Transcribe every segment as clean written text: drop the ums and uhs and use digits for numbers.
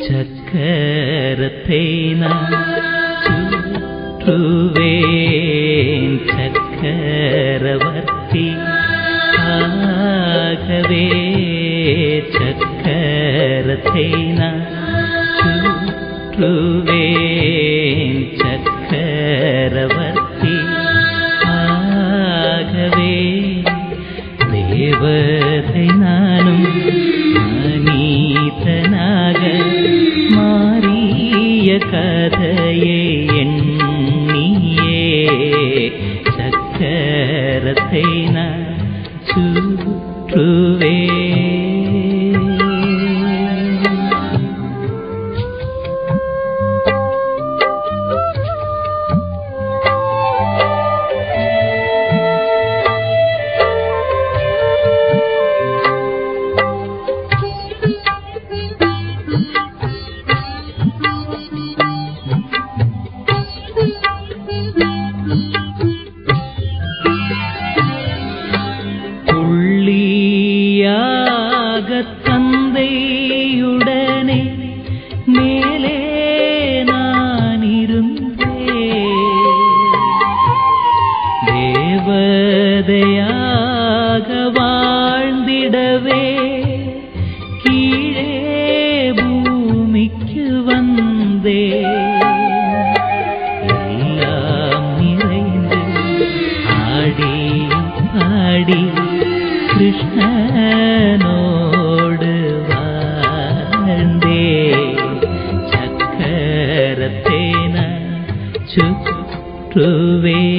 சக்கரத்தை நான் சுற்றுவேன் சக்கரவர்த்தி ஆகவே. சக்கரத்தை நான் சுற்றுவேன் சக்கரவர்த்தி ஆகவே. தேவதை நானும் மனிதனாக மாறிய கதையை எண்ணியே சக்கரத்தை நான் சுற்றுவேன். தந்தையுடனே மேலே நான் இருந்தேன். தேவதையாக வாழ்ந்திடவே கீழே பூமிக்கு வந்தேன். எல்லாம் நிறைந்து ஆடி பாடி கிருஷ்ணனோடு வாழ்ந்தே சக்கரத்தை நான் சுற்றுவேன்.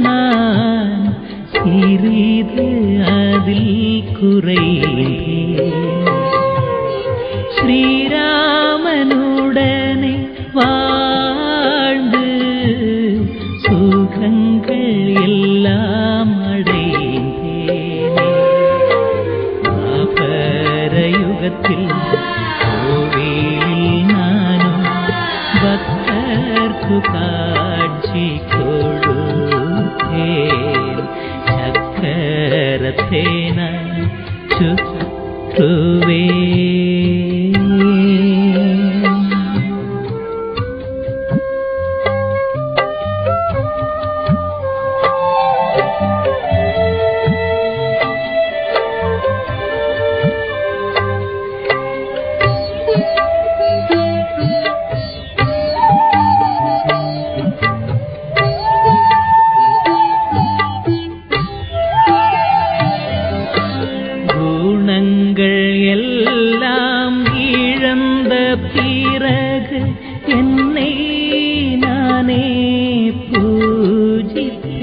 நான் சிறிது அதில் குறைந்தேன். ஸ்ரீராமனுடனே வாழ்ந்து சுகங்கள் எல்லாம் அடைந்தேன். யுகத்தில் கோவிலில் நானும் பக்தர்க்கு காட்சி கொடுத்தேன். சக்கரத்தை நான் சுற்றுவேன். எல்லாம் இழந்த பிறகு என்னை நானே பூஜித்தேன்.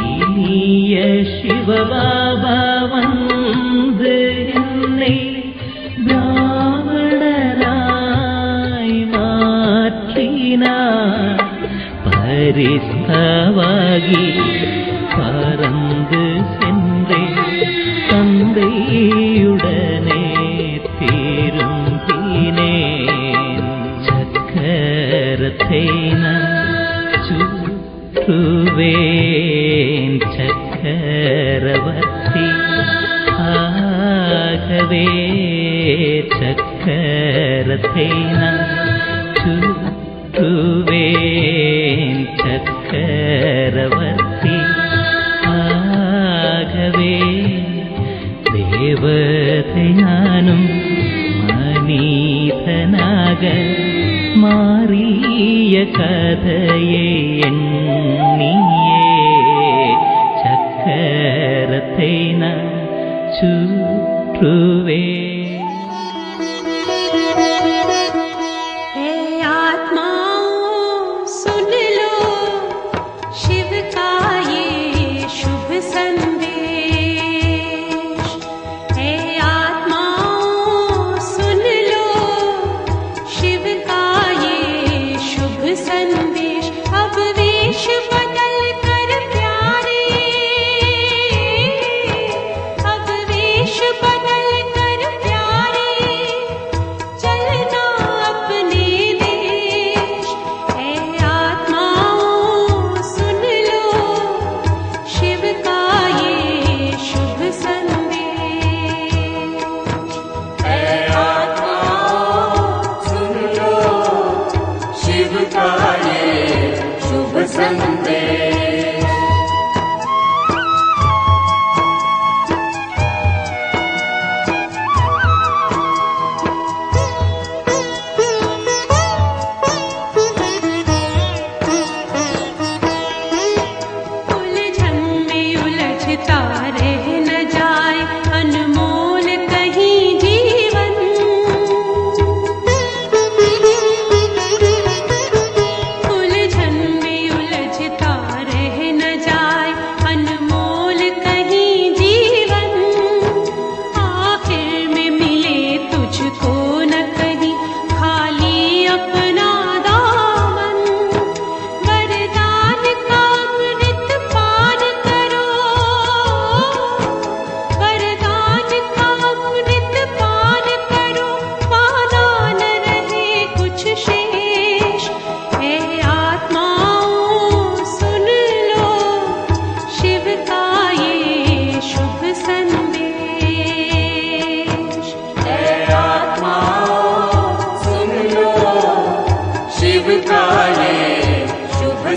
இனிய சிவபாபா வந்து என்னை பிராமணராய் மாற்றினார். பரிஸ்தவாகி பறந்து சென்றேன். தந்தையுடனே திரும்பினேன். சக்கரத்தை நான் சுற்றுவேன். சக்கரவர்த்தி ஆகவே. சக்கரத்தை நான் சுற்றுவேன். சக்கரவர்த்தி ஆகவே. தேவதை நானும் மனிதனாக மாறிய கதையை எண்ணியே சக்கரத்தை நான் சுற்றுவேன்.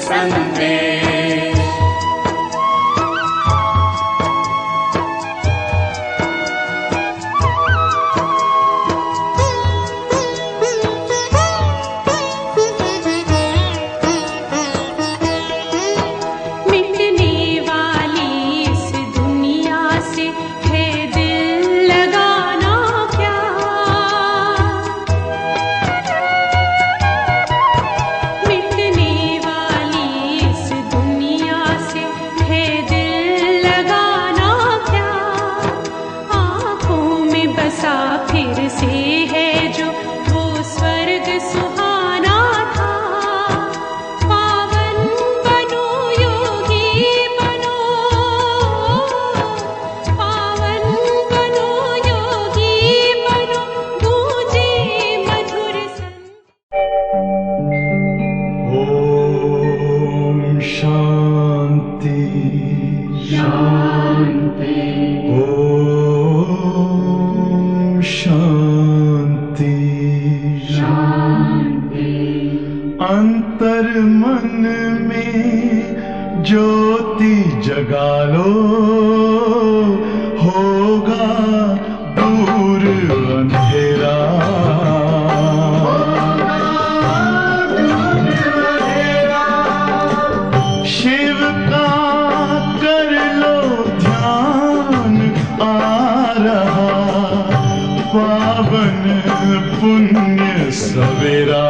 संदेश। अंतर मन में ज्योति जगा लो, होगा दूर अंधेरा। शिव का कर लो ध्यान, आ रहा पावन पुण्य सवेरा।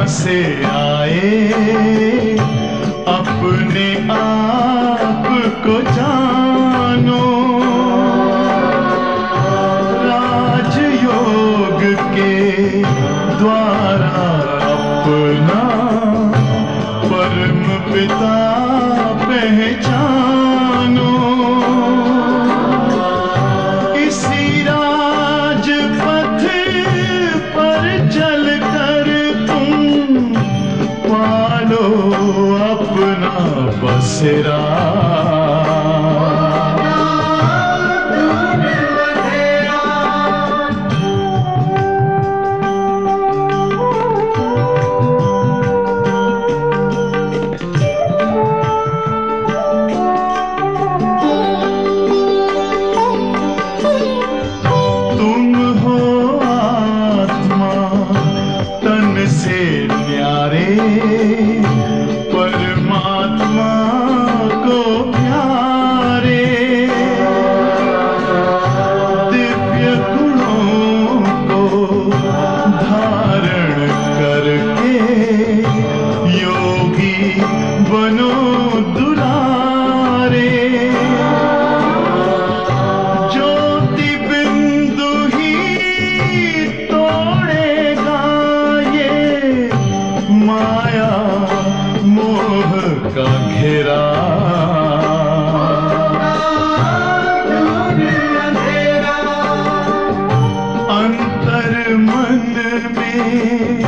से आए अपने आप को जानो, राजयोग के द्वारा अपना परम पिता पहचानो। इसी राजपथ पर चलकर पालो अपना बसेरा। तुम हो आत्मा तन से न्यारे, परमात्मा को प्यारे। दिव्य गुणों को धारण करके योगी बनो दुलारे। ज्योति बिंदु ही तोड़ेगा ये माया मोह का घेरा। अंतर मन में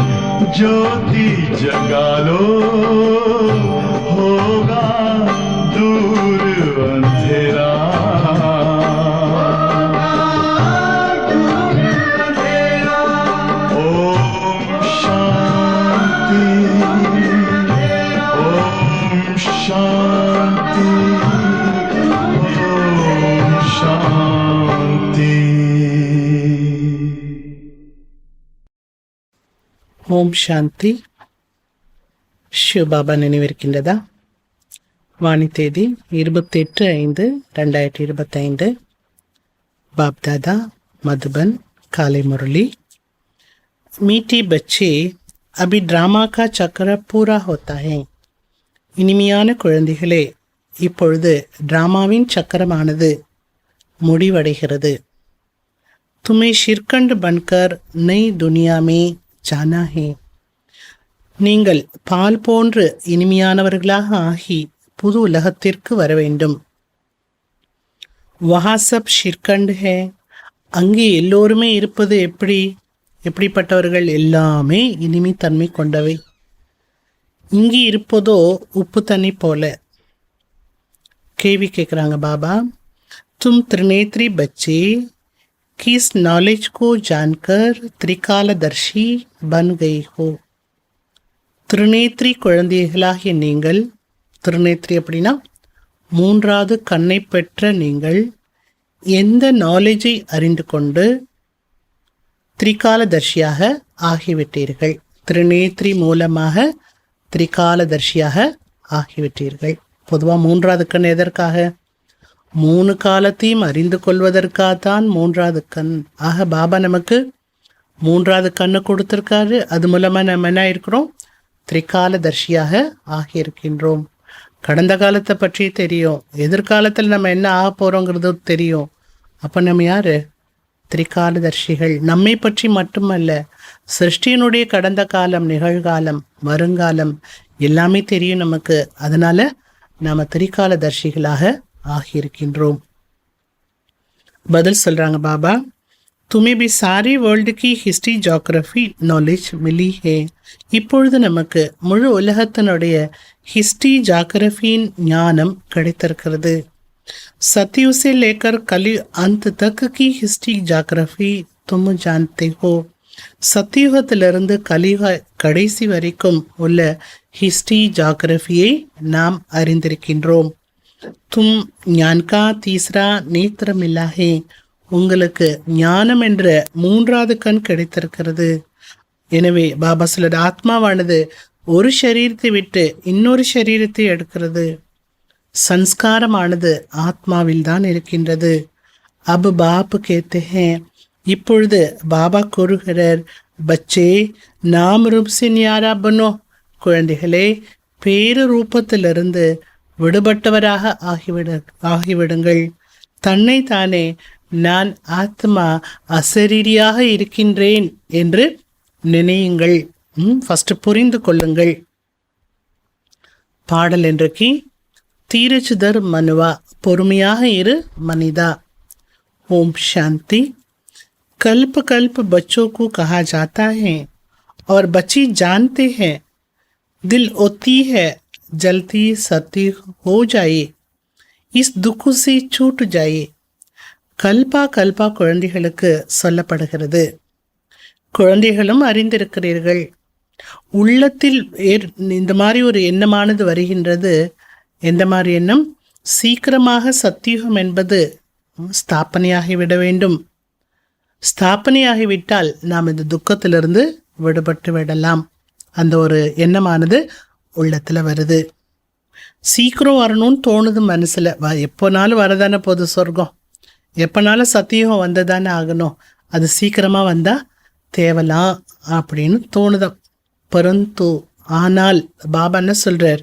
ज्योति जगा लो, होगा दूर अंधेरा। ओम शांति, ओम शांति, ओम शांति। ஓம் சாந்தி. சிவபாபா நினைவிருக்கின்றதா? வாணி தேதி 28/5/2025. बाप-दादा मधुबन काले मुरली। मीठी बच्चे अभी ड्रामा का चक्र पूरा होता है. இனிமையான குழந்தைகளே, இப்பொழுது டிராமாவின் சக்கரமானது முடிவடைகிறது. तुम्हें शिरकंड बनकर नई दुनिया में जाना है. நீங்கள் பால் போன்று இனிமையானவர்களாக ஆகி புது உலகத்திற்கு வர வேண்டும். वहाँ सब शिरकंड है. அங்கே எல்லோருமே இருப்பது எப்படிப்பட்டவர்கள்? எல்லாமே இனிமை தன்மை கொண்டவை. இங்கே இருப்பதோ உப்பு தண்ணி போல. கேள்வி கேட்குறாங்க பாபா, तुम त्रिनेत्री बच्चे किस नॉलेज को जानकर त्रिकालदर्शी बन गए हो. திருநேத்ரி குழந்தைகளாகிய நீங்கள், திருநேத்ரி அப்படின்னா மூன்றாவது கண்ணை பெற்ற நீங்கள், எந்த நாலேஜை அறிந்து கொண்டு திரிகாலதர்ஷியாக ஆகிவிட்டீர்கள். திருநேத்ரி மூலமாக திரிகாலதர்ஷியாக ஆகிவிட்டீர்கள். பொதுவாக மூன்றாவது கண் எதற்காக? 3 காலத்தையும் அறிந்து கொள்வதற்காகத்தான் மூன்றாவது கண். ஆக பாபா நமக்கு மூன்றாவது கண்ணு கொடுத்துருக்காரு. அது மூலமாக நம்ம என்ன இருக்கிறோம்? திரிகாலதர்ஷியாக ஆகியிருக்கின்றோம். கடந்த காலத்தை பற்றி தெரியும், எதிர்காலத்தில் நம்ம என்ன ஆக போகிறோங்கிறது தெரியும். அப்போ நம்ம யார்? திரிகாலதர்ஷிகள். நம்மை பற்றி மட்டுமல்ல, சிருஷ்டியினுடைய கடந்த காலம், நிகழ்காலம், வருங்காலம் எல்லாமே தெரியும் நமக்கு. அதனால் நாம் திரிகாலதர்ஷிகளாக ஆகியிருக்கின்றோம். பதில் சொல்கிறாங்க பாபா, तुम्हें भी सारे वर्ल्ड की हिस्ट्री ஜியோகிராஃபி நாலேஜ் மிலி ஹே. இப்பொழுது நமக்கு முழு உலகத்தினுடைய हिस्ट्री ஜியோகிராஃபியின் ஞானம் கிடைத்திருக்கிறது. सतयुग से लेकर कलयुग अंत तक की हिस्ट्री ஜியோகிராஃபி तुम जानते हो. சத்தியுகத்திலிருந்து கலியுக கடைசி வரைக்கும் உள்ள हिस्ट्री ஜியோகிராஃபியை நாம் அறிந்திருக்கின்றோம். तुम ज्ञान का तीसरा नेत्र मिला है. உங்களுக்கு ஞானம் என்ற மூன்றாவது கண் கிடைத்திருக்கிறது. எனவே பாபா சொல்ற ஆத்மாவானது ஒரு சரீரத்தை விட்டு இன்னொரு சரீரத்தை எடுக்கிறது. சன்ஸ்காரமானது ஆத்மாவில் தான் இருக்கின்றது. அப் பாப் கேத்தே ஹே. இப்பொழுது பாபா கூறுகிறார், பச்சே நாம் ரூப் से न्यारा बनो. குழந்தைகளே, பேரு ரூபத்திலிருந்து விடுபட்டவராக ஆகிவிடுங்கள். தன்னை தானே நான் ஆத்மா அசரீரியாக இருக்கின்றேன் என்று நினையுங்கள். ஃபஸ்ட்டு புரிந்து கொள்ளுங்கள். பாடல் இன்றைக்கு தீரச்சுதர் மனுவா, பொறுமையாக இரு மனிதா. ஓம் சாந்தி. कल्प कल्प बच्चों को कहा जाता है और बच्ची जानते हैं, दिल होती है जलती सती हो जाए, इस दुख से छूट जाए. கல்பா கல்பா குழந்தைகளுக்கு சொல்லப்படுகிறது. குழந்தைகளும் அறிந்திருக்கிறீர்கள், உள்ளத்தில் இந்த மாதிரி ஒரு எண்ணமானது வருகின்றது. எந்த மாதிரி எண்ணம்? சீக்கிரமாக சத்தியுகம் என்பது ஸ்தாபனையாகிவிட வேண்டும். ஸ்தாபனையாகிவிட்டால் நாம் இந்த துக்கத்திலிருந்து விடுபட்டு விடலாம். அந்த ஒரு எண்ணமானது உள்ளத்தில் வருது. சீக்கிரம் வரணும்னு தோணுது மனசில். எப்போனாலும் வரதானே போது சொர்க்கம், எப்போனாலும் சத்தியுகம் வந்ததானே ஆகணும், அது சீக்கிரமாக வந்தால் தேவலாம் அப்படின்னு தோணுதான். பரந்து ஆனால் பாபா என்ன சொல்கிறார்?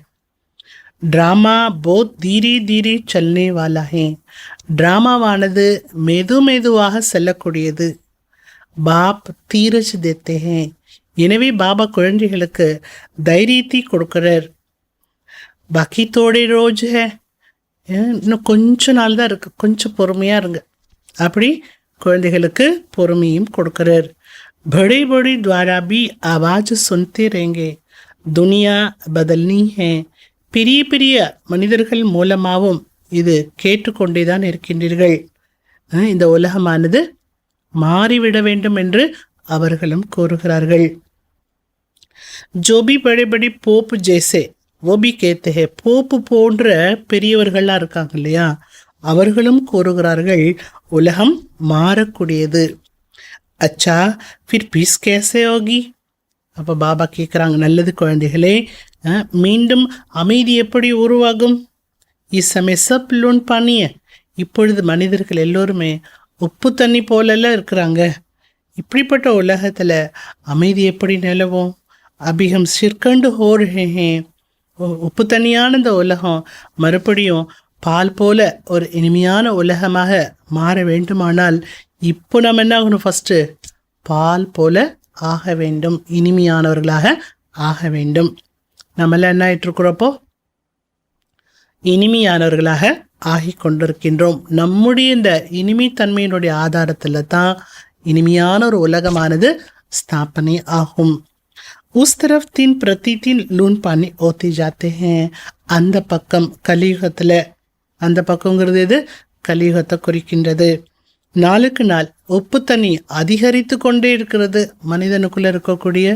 ட்ராமா போத் தீரே தீரே சல்னே வாலா ஹே. ட்ராமாவானது மெதுவாக செல்லக்கூடியது. பாப் தீரஜ் தேத்தே ஹே. எனவே பாபா குழந்தைகளுக்கு தைரியத்தை கொடுக்குறார். பாக்கி தோடே ரோஜ் ஹே, இன்னும் கொஞ்ச நாள் தான் இருக்குது, கொஞ்சம் பொறுமையாக இருங்க. அப்படி குழந்தைகளுக்கு பொறுமையும் கொடுக்குறார். बड़े बड़े द्वारा भी आवाज़ सुनते रहेंगे, दुनिया बदलनी है. பெரிய பெரிய மனிதர்கள் மூலமாகவும் இது கேட்டுக்கொண்டே தான் இருக்கின்றீர்கள். இந்த உலகமானது மாறிவிட வேண்டும் என்று அவர்களும் கூறுகிறார்கள். जो भी बड़े बड़े पोप जैसे वो भी कहते हैं. போப்பு போன்ற பெரியவர்களாக இருக்காங்க இல்லையா, அவர்களும் கூறுகிறார்கள் உலகம் மாறக்கூடியது. அச்சா ஃபிர் பீஸ் கேசே ஹோகி. அப்போ பாபா கேட்குறாங்க, நல்லது குழந்தைகளே, மீண்டும் அமைதி எப்படி உருவாகும்? இசமே சப் லோன் பானிய. இப்பொழுது மனிதர்கள் எல்லோருமே உப்பு தண்ணி போலெல்லாம் இருக்கிறாங்க. இப்படிப்பட்ட உலகத்தில் அமைதி எப்படி நிலவும்? அபிகம் சிற்கண்டு ஹோர் ஹே. உப்பு தண்ணியான இந்த உலகம் மறுபடியும் பால் போல ஒரு இனிமையான உலகமாக மாற வேண்டுமானால் இப்போ நம்ம என்ன ஆகணும்? ஃபஸ்ட்டு பால் போல ஆக வேண்டும், இனிமையானவர்களாக ஆக வேண்டும். நம்மளாம் என்ன ஆகிட்டுருக்குறப்போ இனிமையானவர்களாக ஆகிக் கொண்டிருக்கின்றோம். நம்முடைய இந்த இனிமைத்தன்மையினுடைய ஆதாரத்தில் தான் இனிமையான ஒரு உலகமானது ஸ்தாபனை ஆகும். உஸ் तरफ 3 प्रतिदिन लून पानी होते जाते हैं. அந்த பக்கம் கலியுகத்தில், அந்த பக்கங்கிறது எது? கலியுகத்தை குறிக்கின்றது. நாளுக்கு நாள் உப்பு தண்ணி அதிகரித்து கொண்டே இருக்கிறது. மனிதனுக்குள்ளே இருக்கக்கூடிய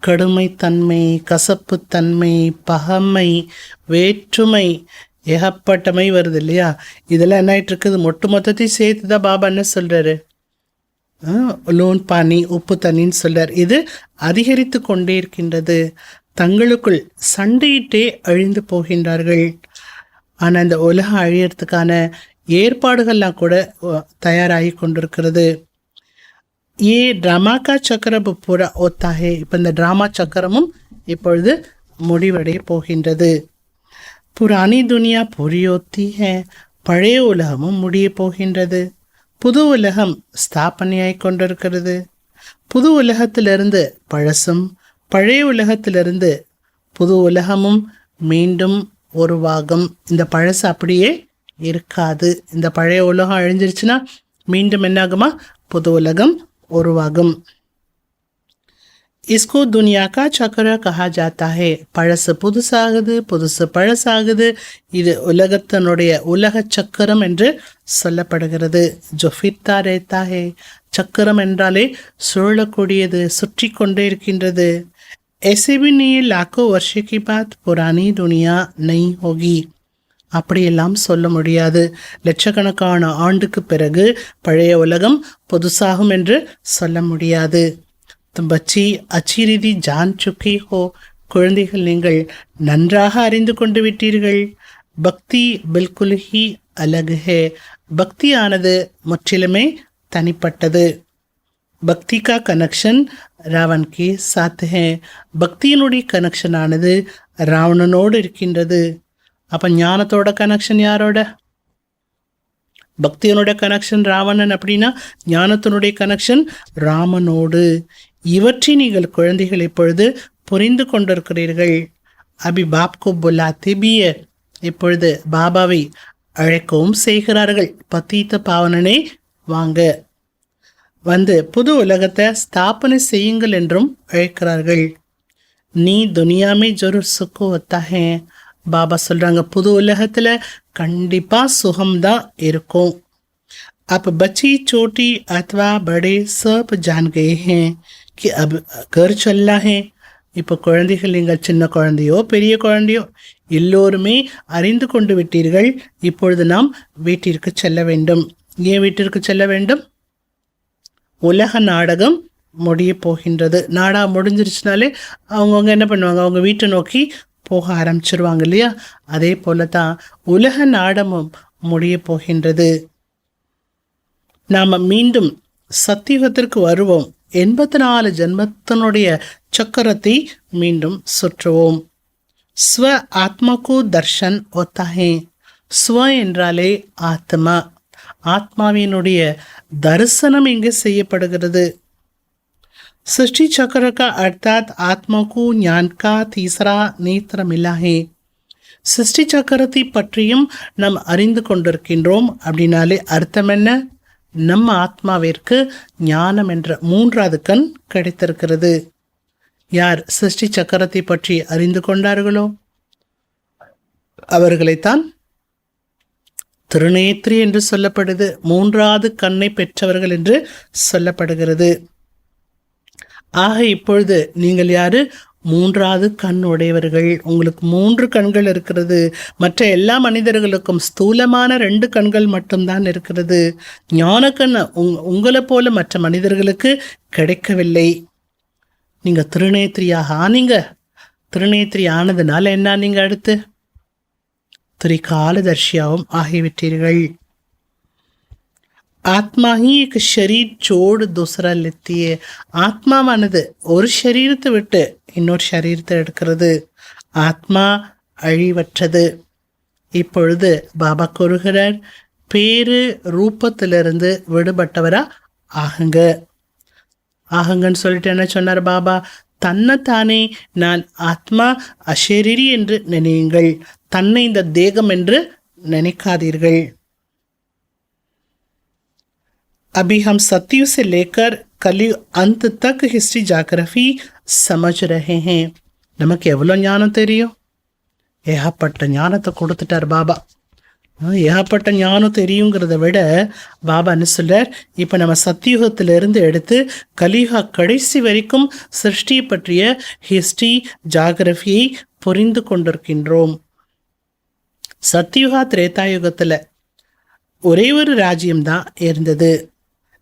கடுமைத்தன்மை, கசப்புத்தன்மை, பகமை, வேற்றுமை, ஏகப்பட்டமை வருது இல்லையா? இதெல்லாம் என்ன ஆகிட்டு இருக்குது? மொத்தத்தையும் சேர்த்து தான் பாபா என்ன சொல்கிறாரு? லோன் பானி, உப்பு தண்ணின்னு சொல்கிறார். இது அதிகரித்து கொண்டே இருக்கின்றது. தங்களுக்குள் சண்டையிட்டே அழிந்து போகின்றார்கள். ஆனால் இந்த உலகம் அழியறதுக்கான ஏற்பாடுகள்லாம் கூட தயாராகி கொண்டிருக்கிறது. ஏ ட்ராமாக்கா சக்கரம் பூரா ஒத்தாகே. இப்போ இந்த ட்ராமா சக்கரமும் இப்பொழுது முடிவடைய போகின்றது. புராணி துனியா புரியோத்தி ஹே. பழைய உலகமும் முடிய போகின்றது. புது உலகம் ஸ்தாபனையாய் கொண்டிருக்கிறது. புது உலகத்திலிருந்து பழசும், பழைய உலகத்திலிருந்து புது உலகமும் மீண்டும் உருவாகும். இந்த பழசு அப்படியே இருக்காது. இந்த பழைய உலகம் அழிஞ்சிருச்சுன்னா மீண்டும் என்னாகுமா? புது உலகம் உருவாகும். इसको दुनिया का चक्र कहा जाता है. பழசு புதுசாகுது, புதுசு பழசாகுது. இது உலகத்தினுடைய உலக சக்கரம் என்று சொல்லப்படுகிறது. जो फिरता रहता है. சக்கரம் என்றாலே சுழலக்கூடியது, சுற்றி கொண்டே இருக்கின்றது. ऐसे भी नहीं लाखों वर्ष की बात पुरानी दुनिया नहीं होगी. அப்படியெல்லாம் சொல்ல முடியாது. லட்சக்கணக்கான ஆண்டுக்கு பிறகு பழைய உலகம் புதுசாகும் என்று சொல்ல முடியாது. பச்சி அச்சிரிதி ஜான் சுக்கி ஹோ. குழந்தைகள், நீங்கள் நன்றாக அறிந்து கொண்டு விட்டீர்கள். பக்தி பில்குல் ஹி அலக் ஹே. பக்தியானது முற்றிலுமே தனிப்பட்டது. பக்தி கா கனெக்ஷன் ராவன் கே சாத் ஹே. பக்தியினுடைய கனெக்ஷன் ஆனது ராவணனோடு இருக்கின்றது. அப்போ ஞானத்தோட கனெக்ஷன் யாரோட? பக்தியனுடைய கனெக்ஷன் ராவணன். அப்படின்னா ஞானத்தினுடைய கனெக்ஷன் ராமனோடு. இவற்றை நீங்கள் குழந்தைகள் இப்பொழுது புரிந்து கொண்டிருக்கிறீர்கள். அபி பாப்கோ புலாத்தே பிய. இப்பொழுது பாபாவை அழைக்கவும் செய்கிறார்கள். பத்தீத்த பாவனனே வாங்க, வந்து புது உலகத்தை ஸ்தாபனை செய்யுங்கள் என்றும் அழைக்கிறார்கள். நீ துனியாமே ஜரூர் சுக்கு ஒத்தாஹே. பாபா சொல்கிறாங்க, புது உலகத்தில் கண்டிப்பாக சுகம்தான் இருக்கும். अब बच्ची छोटी अथवा बड़े सब जान गए हैं कि अब घर चलना है. இப்போ குழந்தைகள், நீங்கள் சின்ன குழந்தையோ பெரிய குழந்தையோ எல்லோருமே அறிந்து கொண்டு விட்டீர்கள். இப்பொழுது நாம் வீட்டிற்கு செல்ல வேண்டும். ஏன் வீட்டிற்கு செல்ல வேண்டும்? உலக நாடகம் முடிய போகின்றது. நாடகம் முடிஞ்சிருச்சுனாலே அவங்கவுங்க என்ன பண்ணுவாங்க? அவங்க வீட்டை நோக்கி போக ஆரம்பிச்சிருவாங்க இல்லையா? அதே போல தான் உலக நாடகமும் முடிய போகின்றது. நாம் மீண்டும் சத்தியுகத்திற்கு வருவோம். 84 ஜென்மத்தினுடைய சக்கரத்தை மீண்டும் சுற்றுவோம். ஸ்வ ஆத்மாக்கு தர்ஷன் ஒத்தாஹே. ஸ்வ என்றாலே ஆத்மா. ஆத்மாவினுடைய தரிசனம் இங்கு செய்யப்படுகிறது. सृष्टि चक्र का अर्थात आत्मा को ज्ञान का तीसरा नेत्र मिला है. சிருஷ்டி சக்கரத்தை பற்றியும் நாம் அறிந்து கொண்டிருக்கின்றோம். அப்படின்னாலே அர்த்தம் என்ன? நம்ம ஆத்மாவிற்கு ஞானம் என்ற 3வது கண் கிடைத்திருக்கிறது. யார் சிருஷ்டி சக்கரத்தை பற்றி அறிந்து கொண்டார்களோ அவர்களைத்தான் திருநேத்ரி என்று சொல்லப்படுது. 3வது கண்ணை பெற்றவர்கள் என்று சொல்லப்படுகிறது. ஆக இப்பொழுது நீங்கள் யாரு? 3வது கண் உடையவர்கள். உங்களுக்கு 3 கண்கள் இருக்கிறது. மற்ற எல்லா மனிதர்களுக்கும் ஸ்தூலமான 2 கண்கள் மட்டும்தான் இருக்கிறது. ஞான கண் உங்களை போல மற்ற மனிதர்களுக்கு கிடைக்கவில்லை. நீங்கள் திருநேத்திரியாக ஆனீங்க. திருநேத்திரி ஆனதுனால என்ன? நீங்கள் அடுத்து திரிகாலதர்ஷியாவும் ஆகிவிட்டீர்கள். ஆத்மா ही एक शरीर छोड़ दूसरा लेती है. ஆத்மாவானது ஒரு சரீரத்தை விட்டு இன்னொரு சரீரத்தை எடுக்கிறது. ஆத்மா அழிவற்றது. இப்பொழுது பாபா கூறுகிறார், பேரு ரூபத்திலிருந்து விடுபட்டவரா ஆகுங்க. ஆகுங்கன்னு சொல்லிட்டு என்ன சொன்னார் பாபா? தன்னைத்தானே நான் ஆத்மா அஷரீரி என்று நினையுங்கள். தன்னை இந்த தேகம் என்று நினைக்காதீர்கள். अभी हम सतयुग से लेकर कलयुग अंत तक हिस्ट्री ஜாகிரபி समझ रहे हैं. நமக்கு எவ்வளோ ஞானம் தெரியும்? ஏகப்பட்ட ஞானத்தை கொடுத்துட்டார் பாபா. ஏகப்பட்ட ஞானம் தெரியுங்கிறத விட பாபா என்ன சொல்றார், இப்போ நம்ம சத்தியுகத்திலிருந்து எடுத்து கலியுக கடைசி வரைக்கும் சிருஷ்டியை பற்றிய ஹிஸ்ட்ரி ஜாகிரபியை புரிந்து கொண்டிருக்கின்றோம். சத்தியுகா திரேதாயுகத்தில் ஒரே ஒரு ராஜ்யம்தான் இருந்தது.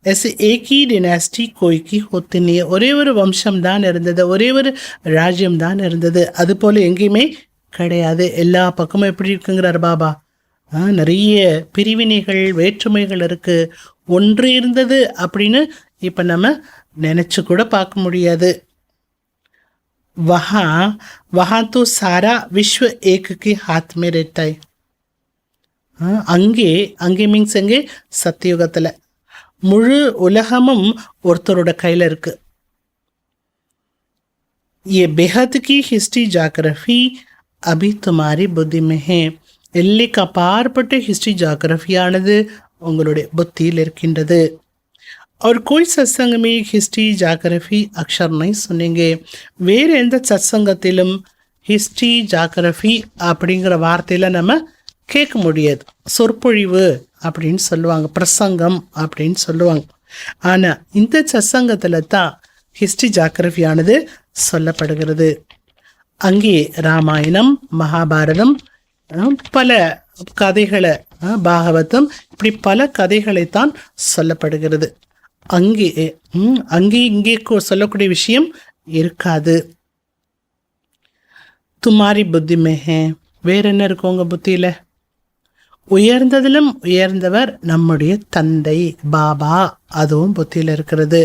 ऐसे एक ही डिनास्टी कोई की होती नहीं. ஒரே ஒரு வம்சம் தான் இருந்தது, ஒரே ஒரு ராஜ்யம் தான் இருந்தது. அது போல் எங்கேயுமே கிடையாது. எல்லா பக்கமும் எப்படி இருக்குங்கிறார் பாபா. நிறைய பிரிவினைகள் வேற்றுமைகள் இருக்கு. ஒன்று இருந்தது அப்படின்னு இப்போ நம்ம நினச்சி கூட பார்க்க முடியாது. वहाँ तो सारा विश्व एक के हाथ में रहता है. அங்கே மீன்ஸ் எங்கே சத்தியுகத்தில் முழு உலகமும் ஒருத்தரோட கையில் இருக்கு. ये बेहद की हिस्ट्री ஜாகிரபி अभी तुम्हारी बुद्धि में है. எல்லைக்கு அப்பாற்பட்ட ஹிஸ்ட்ரி ஜாகிரபியானது உங்களுடைய புத்தியில் இருக்கின்றது. और कोई सत्संग में हिस्ट्री ஜாகிரபி अक्षर नहीं सुनेंगे. வேறு எந்த சத்சங்கத்திலும் ஹிஸ்ட்ரி ஜாகிரபி அப்படிங்கிற வார்த்தையில் நம்ம கேட்க முடியாது. சொற்பொழிவு அப்படின்னு சொல்லுவாங்க, பிரசங்கம் அப்படின்னு சொல்லுவாங்க. ஆனால் இந்த சத்சங்கத்தில் தான் ஹிஸ்ட்ரி ஜாகிரபியானது சொல்லப்படுகிறது. அங்கே ராமாயணம், மகாபாரதம், பல கதைகளை, பாகவதம், இப்படி பல கதைகளைத்தான் சொல்லப்படுகிறது. அங்கே இங்கே சொல்லக்கூடிய விஷயம் இருக்காது. துமாரி புத்தி மேஹே. வேற என்ன இருக்கும் உங்க புத்தியில? உயர்ந்ததிலும் உயர்ந்தவர் நம்முடைய தந்தை பாபா, அதுவும் புத்தியில் இருக்கிறது.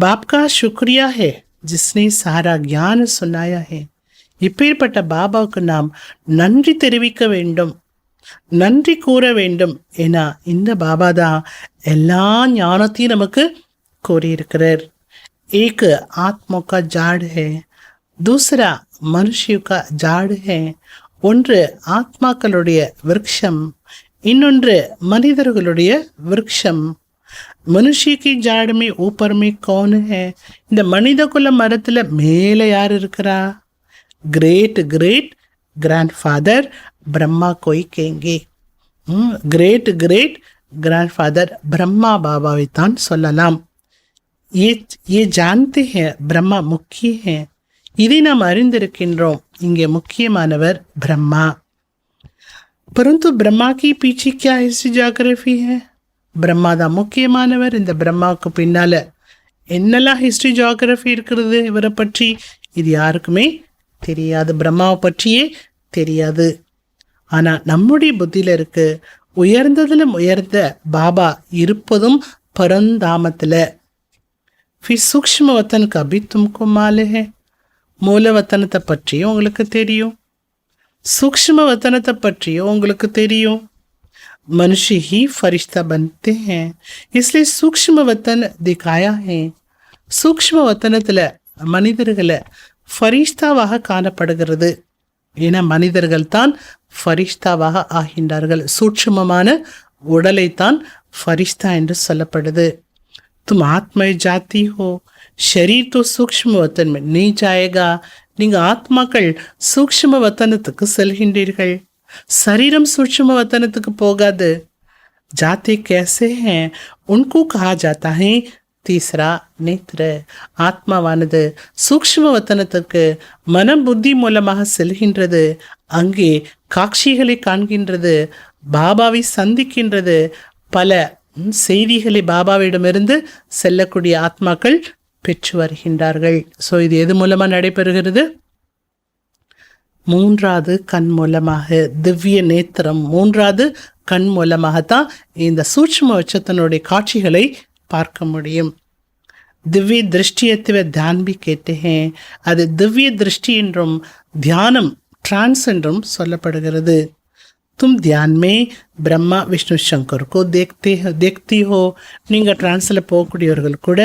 பாப்கா சுக்ரியா ஹே ஜிஸ்னே சாரா ஞான சுனாயா ஹே. இப்பேற்பட்ட பாபாவுக்கு நாம் நன்றி தெரிவிக்க வேண்டும், நன்றி கூற வேண்டும். ஏன்னா இந்த பாபா தான் எல்லா ஞானத்தையும் நமக்கு கூறியிருக்கிறார். ஏக் ஆத்மா கா ஜாடு ஹே, தூசரா மனுஷிய கா ஜாடு ஹே. ஒன்று ஆத்மாக்களுடைய விருட்சம், இன்னொன்று மனிதர்களுடைய விருட்சம். மனுஷிக்கு ஜாடுமே ஊப்பர்மே கௌன் ஹே. இந்த மனித குல மரத்தில் மேலே யார் இருக்கிறா? Great great grand father Brahma கோய் கேங்கே. Great great grand father Brahma பாபாவைத்தான் சொல்லலாம். ये जानते हैं ब्रह्मा मुख्य है. இதை நாம் அறிந்திருக்கின்றோம். இங்கே முக்கியமானவர் பிரம்மா. परंतु ब्रह्मा की पीछे क्या हिस्ट्री ஜாகிரபி है? பிரம்மா தான் முக்கியமானவர். இந்த பிரம்மாவுக்கு பின்னால என்னெல்லாம் ஹிஸ்ட்ரி ஜாகிரபி இருக்கிறது இவரை பற்றி இது யாருக்குமே தெரியாது. பிரம்மாவை பற்றியே தெரியாது. ஆனால் நம்முடைய புத்தியில் இருக்கு. உயர்ந்ததிலும் உயர்ந்த பாபா இருப்பதும் பரந்தாமத்தில். फिर सूक्ष्म वतन का भी तुमको मालूम है. மூலவத்தனத்தை பற்றியும் உங்களுக்கு தெரியும், சூக்ஷ்ம வத்தனத்தை பற்றியும் உங்களுக்கு தெரியும். मनुष्य ही फरिश्ता बनते हैं, इसलिए सूक्ष्म वतन दिखाया है. சூக்ஷ்ம வத்தனத்தில் மனிதர்களை ஃபரிஷ்தாவாக காணப்படுகிறது. ஏன்னா மனிதர்கள் தான் ஃபரிஷ்தாவாக ஆகின்றார்கள். சூட்சுமமான உடலைத்தான் ஃபரிஷ்தா என்று சொல்லப்படுது. तुम आत्मा जाती हो, शरीर तो सूक्ष्म वतन में नहीं जाएगा. நீங்கள் ஆத்மாக்கள் சூக்ஷ்ம வத்தனத்துக்கு செல்கின்றீர்கள், சரீரம் சூக்ஷ்ம வத்தனத்துக்கு போகாது. जाते कैसे हैं उनको कहा जाता है तीसरा नेत्र. ஆத்மாவானது சூக்ஷ்ம வத்தனத்துக்கு மனம் புத்தி மூலமாக செல்கின்றது. அங்கே காட்சிகளை காண்கின்றது, பாபாவை சந்திக்கின்றது. பல செய்திகளை பாபாவிடமிருந்து செல்லக்கூடிய ஆத்மாக்கள் பெற்று வருகின்றார்கள். ஸோ இது எது மூலமாக நடைபெறுகிறது? மூன்றாவது கண் மூலமாக, திவ்ய நேத்திரம். மூன்றாவது கண் மூலமாகத்தான் இந்த சூட்சும வச்சத்தினுடைய காட்சிகளை பார்க்க முடியும். திவ்ய திருஷ்டியத்துவ தியான் பி கேட்டே. அது திவ்ய திருஷ்டி என்றும் தியானம் டிரான்ஸ் என்றும் சொல்லப்படுகிறது. तुम ध्यान में ब्रह्मा विष्णु शंकर को देखती हो. நீங்கள் டிரான்ஸில் போகக்கூடியவர்கள் கூட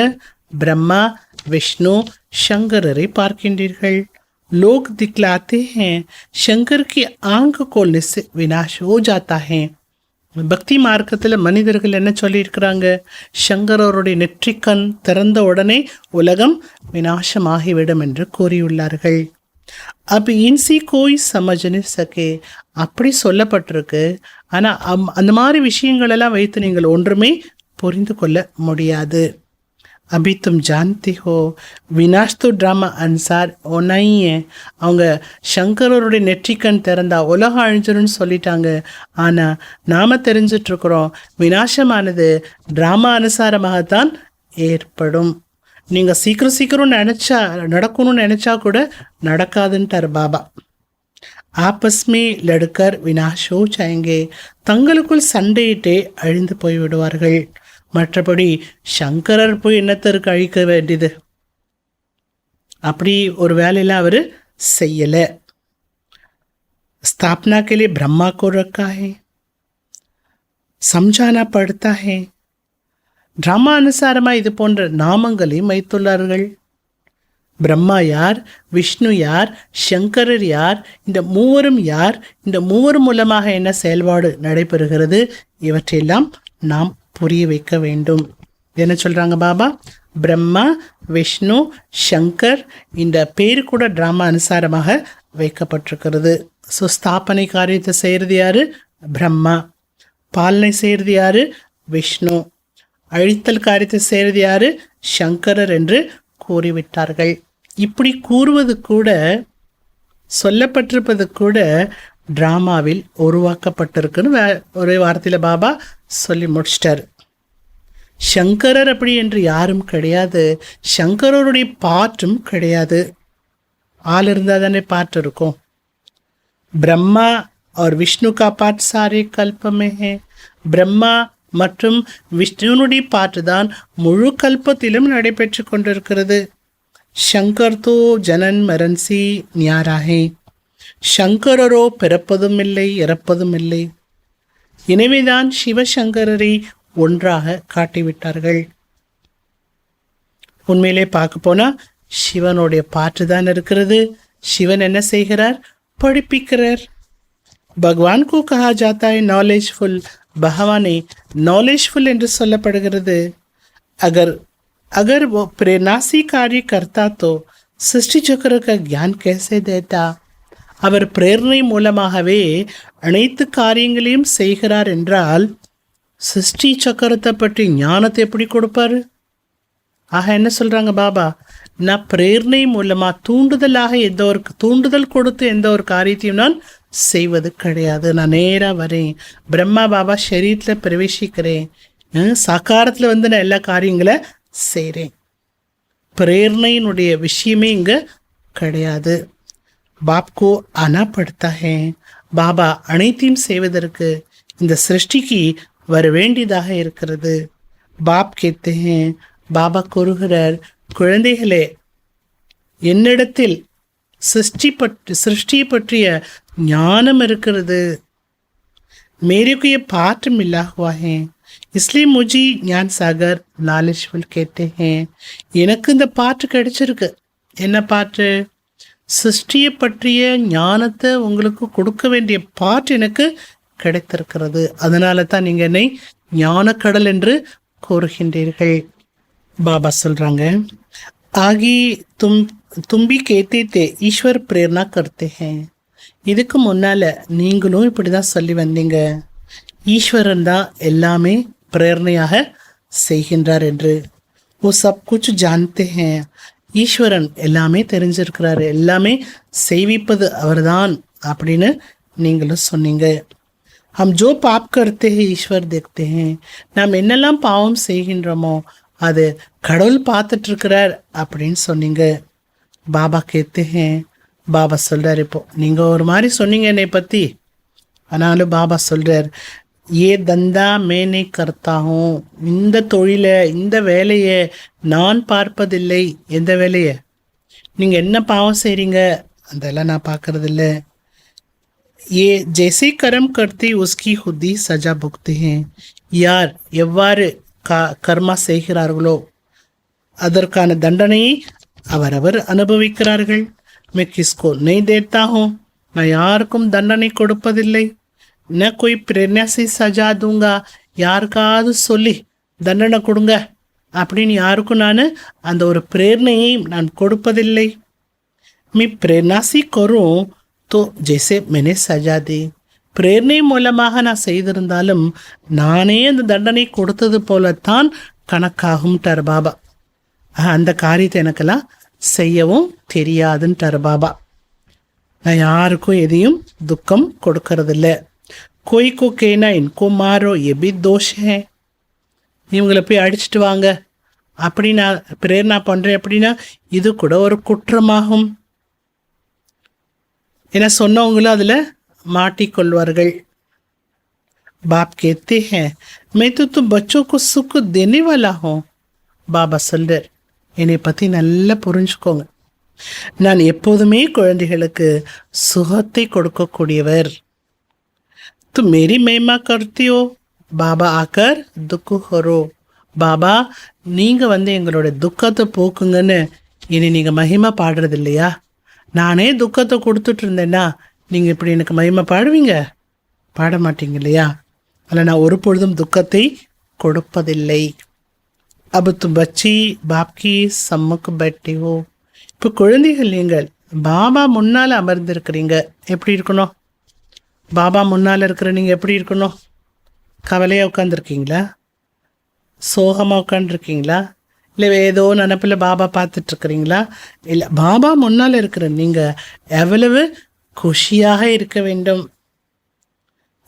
பிரம்மா விஷ்ணு சங்கரரை பார்க்கின்றீர்கள். लोग दिखलाते हैं शंकर की आंख खोलने से विनाश हो जाता है. பக்தி மார்க்கத்தில் மனிதர்கள் என்ன சொல்லியிருக்கிறாங்க? சங்கரருடைய நெற்றிக்கண் திறந்த உடனே உலகம் வினாசமாகிவிடும் என்று கூறியுள்ளார்கள். அப்ப இன்சி கோய் சமஜ்னே சகே அப்படி சொல்லப்பட்டிருக்கு. ஆனால் அந்த மாதிரி விஷயங்களெல்லாம் வைத்து நீங்கள் ஒன்றுமே புரிந்து கொள்ள முடியாது. अभी तुम जानते हो विनाश तो ड्रामा अनुसार होना ही है. அவங்க சங்கரருடைய நெற்றிக்கண் திறந்தா உலகம் அழிஞ்சிரும்னு சொல்லிட்டாங்க. ஆனால் நாம் தெரிஞ்சிட்ருக்குறோம் வினாசமானது ட்ராமா அனுசாரமாகத்தான் ஏற்படும். நீங்கள் சீக்கிரம் நினச்சா நடக்கணும்னு நினச்சா கூட நடக்காதுன்ட்டார் பாபா. ஆப்பஸ்மே லடுக்கர் வினாஷோ சாயங்கே தங்களுக்குள் சண்டையிட்டே அழிந்து போய்விடுவார்கள். மற்றபடி சங்கரர் போய் என்னத்திற்கு அழிக்க வேண்டியது? அப்படி ஒரு வேலையெல்லாம் அவர் செய்யலை. स्थापना के लिए ब्रह्मा को रखा है, समझाना पड़ता है. ட்ராமா அனுசாரமாக இது போன்ற நாமங்களையும் வைத்துள்ளார்கள். பிரம்மா யார், விஷ்ணு யார், சங்கரர் யார், இந்த மூவரும் யார், இந்த மூவர் மூலமாக என்ன செயல்பாடு நடைபெறுகிறது, இவற்றையெல்லாம் நாம் புரிய வைக்க வேண்டும். என்ன சொல்கிறாங்க பாபா? பிரம்மா, விஷ்ணு, சங்கர் இந்த பேர் கூட ட்ராமா அனுசாரமாக வைக்கப்பட்டிருக்கிறது. ஸோ ஸ்தாபனை காரியத்தை செய்கிறது யார்? பிரம்மா. பாலனை செய்கிறது யார்? விஷ்ணு. அழித்தல் காரியத்தை செய்கிறது யார்? சங்கரர் என்று கூறிவிட்டார்கள். இப்படி கூறுவது கூட, சொல்லப்பட்டிருப்பது கூட ட்ராமாவில் உருவாக்கப்பட்டிருக்குன்னு ஒரே வார்த்தையில் பாபா சொல்லி முடிச்சிட்டார். சங்கரர் அப்படி என்று யாரும் கிடையாது. சங்கரருடைய பாட்டும் கிடையாது. ஆள் இருந்தால் தானே பாட்டு இருக்கும். பிரம்மா और विष्णु का पाठ सारे कल्प में है. பிரம்மா மற்றும் விஷ்ணுனுடைய பாட்டு தான் முழு கல்பத்திலும் நடைபெற்று கொண்டிருக்கிறது. சங்கர் தோ ஜனன் மரன்சி ஞாராகே. சங்கரரோ பிறப்பதும் இல்லை இறப்பதும் இல்லை. எனவேதான் சிவசங்கரரை ஒன்றாக காட்டிவிட்டார்கள். உண்மையிலே பார்க்க போனால் சிவனுடைய பாட்டு தான் இருக்கிறது. சிவன் என்ன செய்கிறார்? படிப்பிக்கிறார். பகவான் को कहा जाता है नॉलेजफुल. பகவானை नॉलेजफुल என்று சொல்லப்படுகிறது. अगर वो प्रेरणासी कार्य करता तो सृष्टि चक्र का ज्ञान कैसे देता. அவர் பிரேரணை மூலமாகவே அனைத்து காரியங்களையும் செய்கிறார் என்றால் சிருஷ்டி சக்கரத்தை பற்றி ஞானத்தை எப்படி கொடுப்பாரு? ஆக என்ன சொல்கிறாங்க பாபா? நான் பிரேரணை மூலமாக தூண்டுதல் கொடுத்து எந்த ஒரு காரியத்தையும் நான் செய்வது கிடையாது. நான் நேராக வரேன், பிரம்மா பாபா ஷரீரத்தில் பிரவேசிக்கிறேன், சாக்காரத்தில் வந்து நான் எல்லா காரியங்களை செய்கிறேன். பிரேரணையினுடைய விஷயமே இங்கே கிடையாது. பாப்கோ ஆனா படுத்தா ஹே. பாபா அனைத்தையும் செய்வதற்கு இந்த சிருஷ்டிக்கு வர வேண்டியதாக இருக்கிறது. பாப் கேத்தே ஹே, பாபா கூறுகிறார், குழந்தைகளே, என்னிடத்தில் சிருஷ்டியை பற்றிய ஞானம் இருக்கிறது. मेरे को ये पाठ मिला हुआ है, इसलिए मुझे ज्ञान सागर नालेजफुल कहते हैं. எனக்கு இந்த பாட்டு கிடைச்சிருக்கு. என்ன பாட்டு? சிருஷ்டியை பற்றிய ஞானத்தை உங்களுக்கு கொடுக்க வேண்டிய பாட்டு எனக்கு கிடைத்திருக்கிறது. அதனால தான் நீங்கள் என்னை ஞானக்கடல் என்று கூறுகின்றீர்கள். பாபா சொல்கிறாங்க, ஆகி தும்பி கேத்தே ஈஸ்வர் பிரேரணா கர்த்தே ஹே. இதுக்கு முன்னால் நீங்களும் இப்படி தான் சொல்லி வந்தீங்க, ஈஸ்வரன் தான் எல்லாமே பிரேரணையாக செய்கின்றார் என்று. ஓ சப் குச் ஜான்தே ஹே. ஈஸ்வரன் எல்லாமே தெரிஞ்சிருக்கிறாரு, எல்லாமே செய்விப்பது அவர்தான் அப்படின்னு நீங்களும் சொன்னீங்க. ஹம் ஜோ பாப் கர்த்தே ஹே ஈஸ்வர் தேக்தே ஹே. நாம் என்னெல்லாம் பாவம் செய்கின்றோமோ அது கடவுள் பார்த்துட்ருக்கிறார் அப்படின்னு சொன்னீங்க. பாபா கேத்தே ஹே. பாபா சொல்கிறார், இப்போ நீங்கள் ஒரு மாதிரி சொன்னீங்க என்னை பற்றி, ஆனாலும் பாபா சொல்கிறார், ஏ தந்தா மேனே கர்த்தாகும். இந்த தொழிலை, இந்த வேலையை நான் பார்ப்பதில்லை. எந்த வேலையை? நீங்கள் என்ன பாவம் செய்கிறீங்க அதெல்லாம் நான் பார்க்கறதில்ல. ஏ ஜெய்சே கரம் கர்த்தி உஸ்கி ஹுத்தி சஜா புக்தி ஹே. யார் எவ்வாறு கர்மா செய்கிறார்களோ அதற்கான தண்டனையை அவரவர் அனுபவிக்கிறார்கள். मैं किसको नहीं देता हूँ, நான் யாருக்கும் தண்டனை கொடுப்பதில்லை. न कोई प्रेरणा से सजा दूंगा, யாருக்காவது சொல்லி தண்டனை கொடுங்க அப்படின்னு யாருக்கும் நான் அந்த ஒரு பிரேரணையை நான் கொடுப்பதில்லை. मैं प्रेरणा से करूँ तो जैसे मैंने सजा दी, பிரேரணை மூலமாக நான் செய்திருந்தாலும் நானே அந்த தண்டனை கொடுத்தது போலத்தான் கணக்காகும்ட்டார் பாபா. அந்த காரியத்தை எனக்கெல்லாம் செய்யவும் தெரியாதுன்ட்டார் பாபா. நான் யாருக்கும் எதையும் துக்கம் கொடுக்கறதில்ல. कोई को कहना इनको मारो ये भी दोष है, இவங்களை போய் அடிச்சுட்டு வாங்க அப்படி நான் பிரேரணா பண்ணுறேன் அப்படின்னா இது கூட ஒரு குற்றமாகும் என சொன்னவங்களும் அதில் மாட்டிக்கொள்வார்கள். பாப் कहते हैं मैं तो बच्चों को सुख देने वाला हूँ. பாபா சொல்றார், என்னை பற்றி நல்லா புரிஞ்சுக்கோங்க, நான் எப்போதுமே குழந்தைகளுக்கு சுகத்தை கொடுக்கக்கூடியவர். तुम मेरी महिमा करती हो, பாபா ஆக்கர் துக்கு ஹரோ. பாபா நீங்கள் எங்களோட துக்கத்தை போக்குங்கன்னு இனி நீங்கள் மகிமை பாடுறது இல்லையா? நானே துக்கத்தை கொடுத்துட்டு இருந்தேன்னா நீங்கள் இப்படி எனக்கு மகிமை பாடுவீங்க? பாட மாட்டீங்க இல்லையா? அதில் நான் ஒரு பொழுதும் துக்கத்தை கொடுப்பதில்லை. अब तुम बच्ची बाप की सम्मुख बैठे हो. இப்போ குழந்தைகள் நீங்கள் பாபா முன்னால் அமர்ந்திருக்கிறீங்க. எப்படி இருக்கணும்? பாபா முன்னால் இருக்கிற நீங்கள் எப்படி இருக்கணும்? கவலையாக உட்காந்துருக்கீங்களா? சோகமாக உட்காந்துருக்கீங்களா? இல்லை ஏதோ நினப்பில் பாபா பார்த்துட்ருக்குறீங்களா? இல்லை, பாபா முன்னால் இருக்கிற நீங்கள் எவ்வளவு குஷியாக இருக்க வேண்டும்.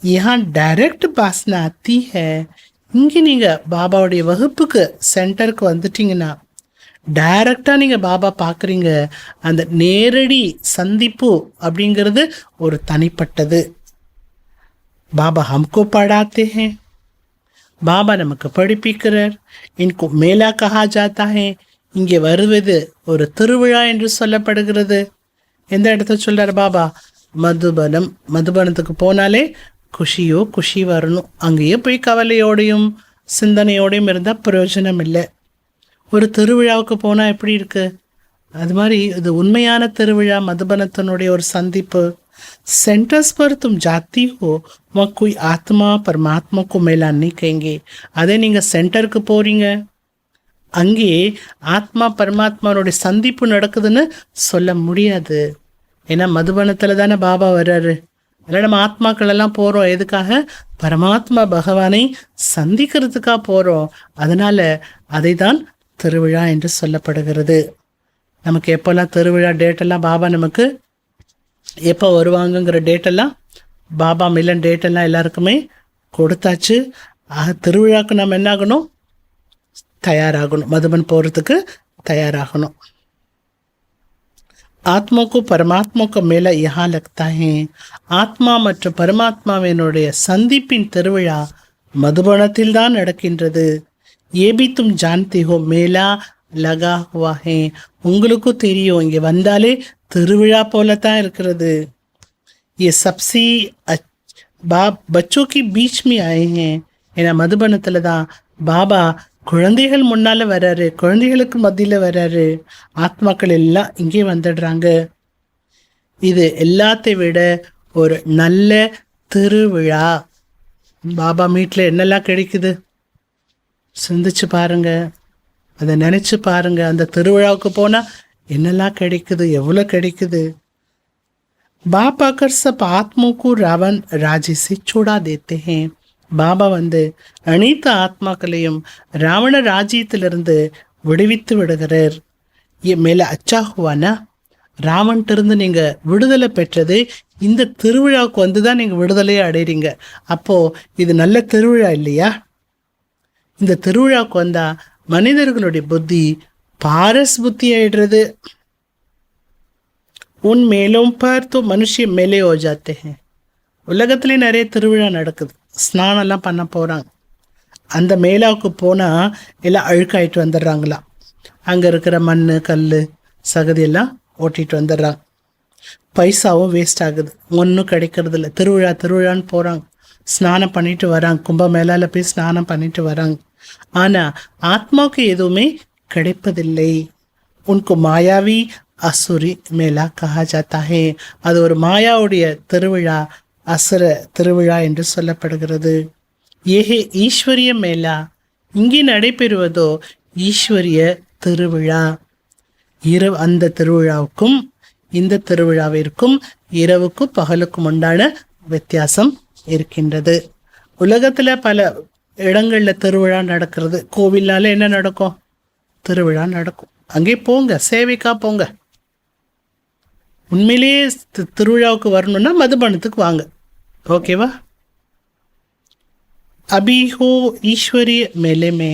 यहाँ டைரக்ட் பாஸ்னா ஆத்தி है. இங்கே நீங்கள் பாபாவுடைய வகுப்புக்கு சென்டருக்கு வந்துட்டீங்கன்னா டைரக்டாக நீங்கள் பாபா பார்க்குறீங்க. அந்த நேரடி சந்திப்பு அப்படிங்கிறது ஒரு தனிப்பட்டது. பாபா ஹம்கோ படாத்தே ஹே, பாபா நமக்கு படிப்பிக்கிறார். இன்கோ மேலா கஹா ஜாத்தா ஹே, இங்கே வருவது ஒரு திருவிழா என்று சொல்லப்படுகிறது. எந்த இடத்த சொல்கிறார் பாபா? மதுபனம். மதுபனத்துக்கு போனாலே குஷியோ குஷி வரணும். அங்கேயே போய் கவலையோடையும் சிந்தனையோடையும் இருந்தால் பிரயோஜனம் இல்லை. ஒரு திருவிழாவுக்கு போனால் எப்படி இருக்குது? அது மாதிரி இது உண்மையான திருவிழா, மதுபனத்தினுடைய ஒரு சந்திப்பு. सेंटर्स पर तुम जाती हो वहाँ कोई आत्मा परमात्मा को मिला नहीं कहेंगे. அதே நீங்கள் சென்டருக்கு போகிறீங்க, அங்கே ஆத்மா பரமாத்மாவோடைய சந்திப்பு நடக்குதுன்னு சொல்ல முடியாது. ஏன்னா மதுபனத்தில் தானே பாபா வர்றாரு. அதில் நம்ம ஆத்மாக்கள் எல்லாம் போகிறோம். எதுக்காக? பரமாத்மா பகவானை சந்திக்கிறதுக்காக போகிறோம். அதனால் அதை தான் திருவிழா என்று சொல்லப்படுகிறது. நமக்கு எப்போல்லாம் திருவிழா டேட்டெல்லாம் பாபா நமக்கு எப்போ வருவாங்கங்கிற டேட்டெல்லாம் பாபா மில்லன் டேட்டெல்லாம் எல்லாருக்குமே கொடுத்தாச்சு. திருவிழாவுக்கு நம்ம என்ன ஆகணும்? தயாராகணும். மதுபன் போகிறதுக்கு தயாராகணும். ஆத்மா को परमात्मा को मेला यहाँ लगता है. ஆத்மா மற்றும் பரமாத்மாவினுடைய சந்திப்பின் திருவிழா மதுபனத்தில் தான் நடக்கின்றது. ये भी तुम जानते हो मेला लगा हुआ है. உங்களுக்கும் தெரியும், இங்கே வந்தாலே திருவிழா போல தான் இருக்கிறது. ये सबसे बच्चों के बीच में आए हैं. ஏன்னா மதுபனத்தில் தான் பாபா குழந்தைகள் முன்னால் வர்றாரு, குழந்தைகளுக்கு மத்தியில் வர்றாரு. ஆத்மாக்கள் எல்லாம் இங்கே வந்துடுறாங்க. இது எல்லாத்தை விட ஒரு நல்ல திருவிழா. பாபா வீட்டில் என்னெல்லாம் கிடைக்குது சிந்திச்சு பாருங்க, அதை நினச்சி பாருங்க. அந்த திருவிழாவுக்கு போனால் என்னெல்லாம் கிடைக்குது, எவ்வளோ கிடைக்குது. बाप आकर सब आत्माओं को रावण राज्य से छुड़ा देते हैं. பாபா அனைத்து ஆத்மாக்களையும் ராவண ராஜ்யத்திலிருந்து விடுவித்து விடுகிறார். மேலே அச்சா ஹுவானா, ராவன்கிட்ட நீங்கள் விடுதலை பெற்றது இந்த திருவிழாவுக்கு தான் நீங்கள் விடுதலையை அடைகிறீங்க. அப்போது இது நல்ல திருவிழா இல்லையா? இந்த திருவிழாவுக்கு வந்தால் மனிதர்களுடைய புத்தி பாரஸ் புத்தி ஆயிடுறது. உன் மேலும் பார்த்து மனுஷ மேலே ஓ ஜாத்தே ஹே. உலகத்துலேயே நிறைய திருவிழா நடக்குது. ஸ்நானம்லாம் பண்ண போகிறாங்க. அந்த மேலாவுக்கு போனால் எல்லாம் அழுக்காயிட்டு வந்துடுறாங்களாம். அங்கே இருக்கிற மண் கல் சகதியெல்லாம் ஓட்டிகிட்டு வந்துடுறாங்க. பைசாவும் வேஸ்ட் ஆகுது, ஒன்றும் கிடைக்கிறது இல்லை. திருவிழான்னு போகிறாங்க, ஸ்நானம் பண்ணிட்டு வராங்க, கும்ப மேலால் போய் ஸ்நானம் பண்ணிட்டு வராங்க. ஆனால் ஆத்மாவுக்கு எதுவுமே கிடைப்பதில்லை. உनको மாயாவி அசுரி மேலா கஹா ஜாத்தா ஹே. அது ஒரு மாயாவுடைய திருவிழா, அசுர திருவிழா என்று சொல்லப்படுகிறது. ஏஹே ஈஸ்வரிய மேலா, இங்கே நடைபெறுவதோ ஈஸ்வரிய திருவிழா. இரவு அந்த திருவிழாவுக்கும் இந்த திருவிழாவிற்கும் இரவுக்கும் பகலுக்கும் உண்டான வித்தியாசம் இருக்கின்றது. உலகத்தில் பல இடங்களில் திருவிழா நடக்கிறது. கோவில்னால என்ன நடக்கும்? திருவிழா நடக்கும். அங்கே போங்க, சேவைக்கா போங்க. உண்மையிலேயே திருவிழாவுக்கு வரணும்னா மதுபானத்துக்கு வாங்க. ஓகேவா? அபிஹோ ஈஸ்வரிய மேலேமே,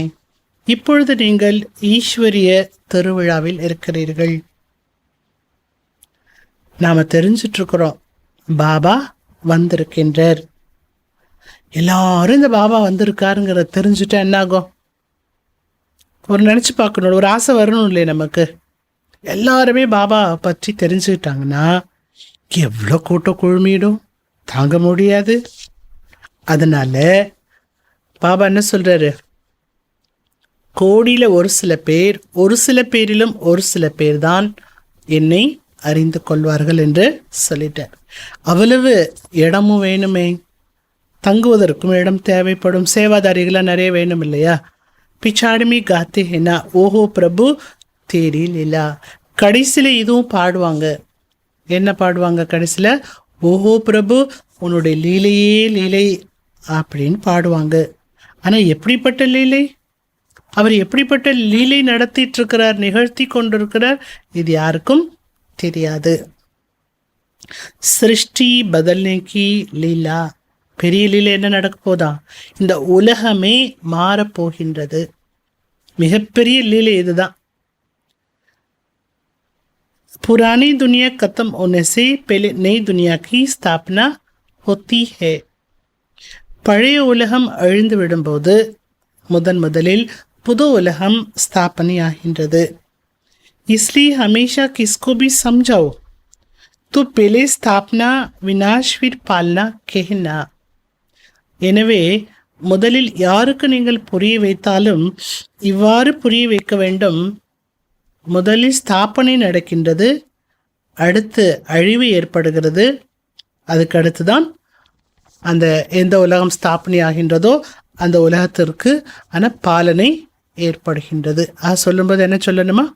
இப்பொழுது நீங்கள் ஈஸ்வரிய திருவிழாவில் இருக்கிறீர்கள். நாம தெரிஞ்சிட்டு இருக்கிறோம் பாபா வந்திருக்கின்றார். எல்லாரும் இந்த பாபா வந்திருக்காருங்கிற தெரிஞ்சுட்டா என்ன ஆகும்? ஒரு நினச்சி பார்க்கணும், ஒரு ஆசை வரணும் இல்லையே நமக்கு. எல்லாருமே பாபா பற்றி தெரிஞ்சுக்கிட்டாங்கன்னா எவ்வளோ கூட்டம் குழுமிடும், தாங்க முடியாது. அதனால பாபா என்ன சொல்றாரு? கோடியில் ஒரு சில பேரிலும் ஒரு சில பேர் தான் என்னை அறிந்து கொள்வார்கள் என்று சொல்லிட்டார். அவ்வளவு இடமும் வேணுமே, தங்குவதற்கும் இடம் தேவைப்படும். சேவாதாரிகளாக நிறைய வேணும் இல்லையா? பிச்சாடுமி காத்தே ஹேனா ஓஹோ பிரபு தேரி லீலா. கடைசியில் இதுவும் பாடுவாங்க. என்ன பாடுவாங்க கடைசியில்? ஓஹோ பிரபு உன்னுடைய லீலையே லீலை அப்படின்னு பாடுவாங்க. ஆனால் எப்படிப்பட்ட லீலை? அவர் எப்படிப்பட்ட லீலை நடத்திட்டு இருக்கிறார், நிகழ்த்தி கொண்டிருக்கிறார், இது யாருக்கும் தெரியாது. சிருஷ்டி பதல்னேக்கி லீலா, பெரிய லீலை என்ன நடக்க போதா? இந்த உலகமே மாறப்போகின்றது. மிகப்பெரிய லீலை இதுதான். पुरानी दुनिया खत्म होने से पहले नई दुनिया की स्थापना होती है. பழைய உலகம் அழிந்து விடும்போது முதலில் புது உலகம் ஸ்தாபனையாகின்றது. इसलिए हमेशा किसको भी समझाओ तो पहले स्थापना विनाश फिर पालना कहना. எனவே முதலில் யாருக்கு நீங்கள் புரிய வைத்தாலும் இவ்வாறு புரிய வைக்க வேண்டும். முதலில் ஸ்தாபனை நடக்கின்றது, அடுத்து அழிவு ஏற்படுகிறது, அதுக்கு அடுத்து தான் அந்த எந்த உலகம் ஸ்தாபனை ஆகின்றதோ அந்த உலகத்திற்கு ஆனால் பாலனை ஏற்படுகின்றது. சொல்லும்போது என்ன சொல்லணுமா?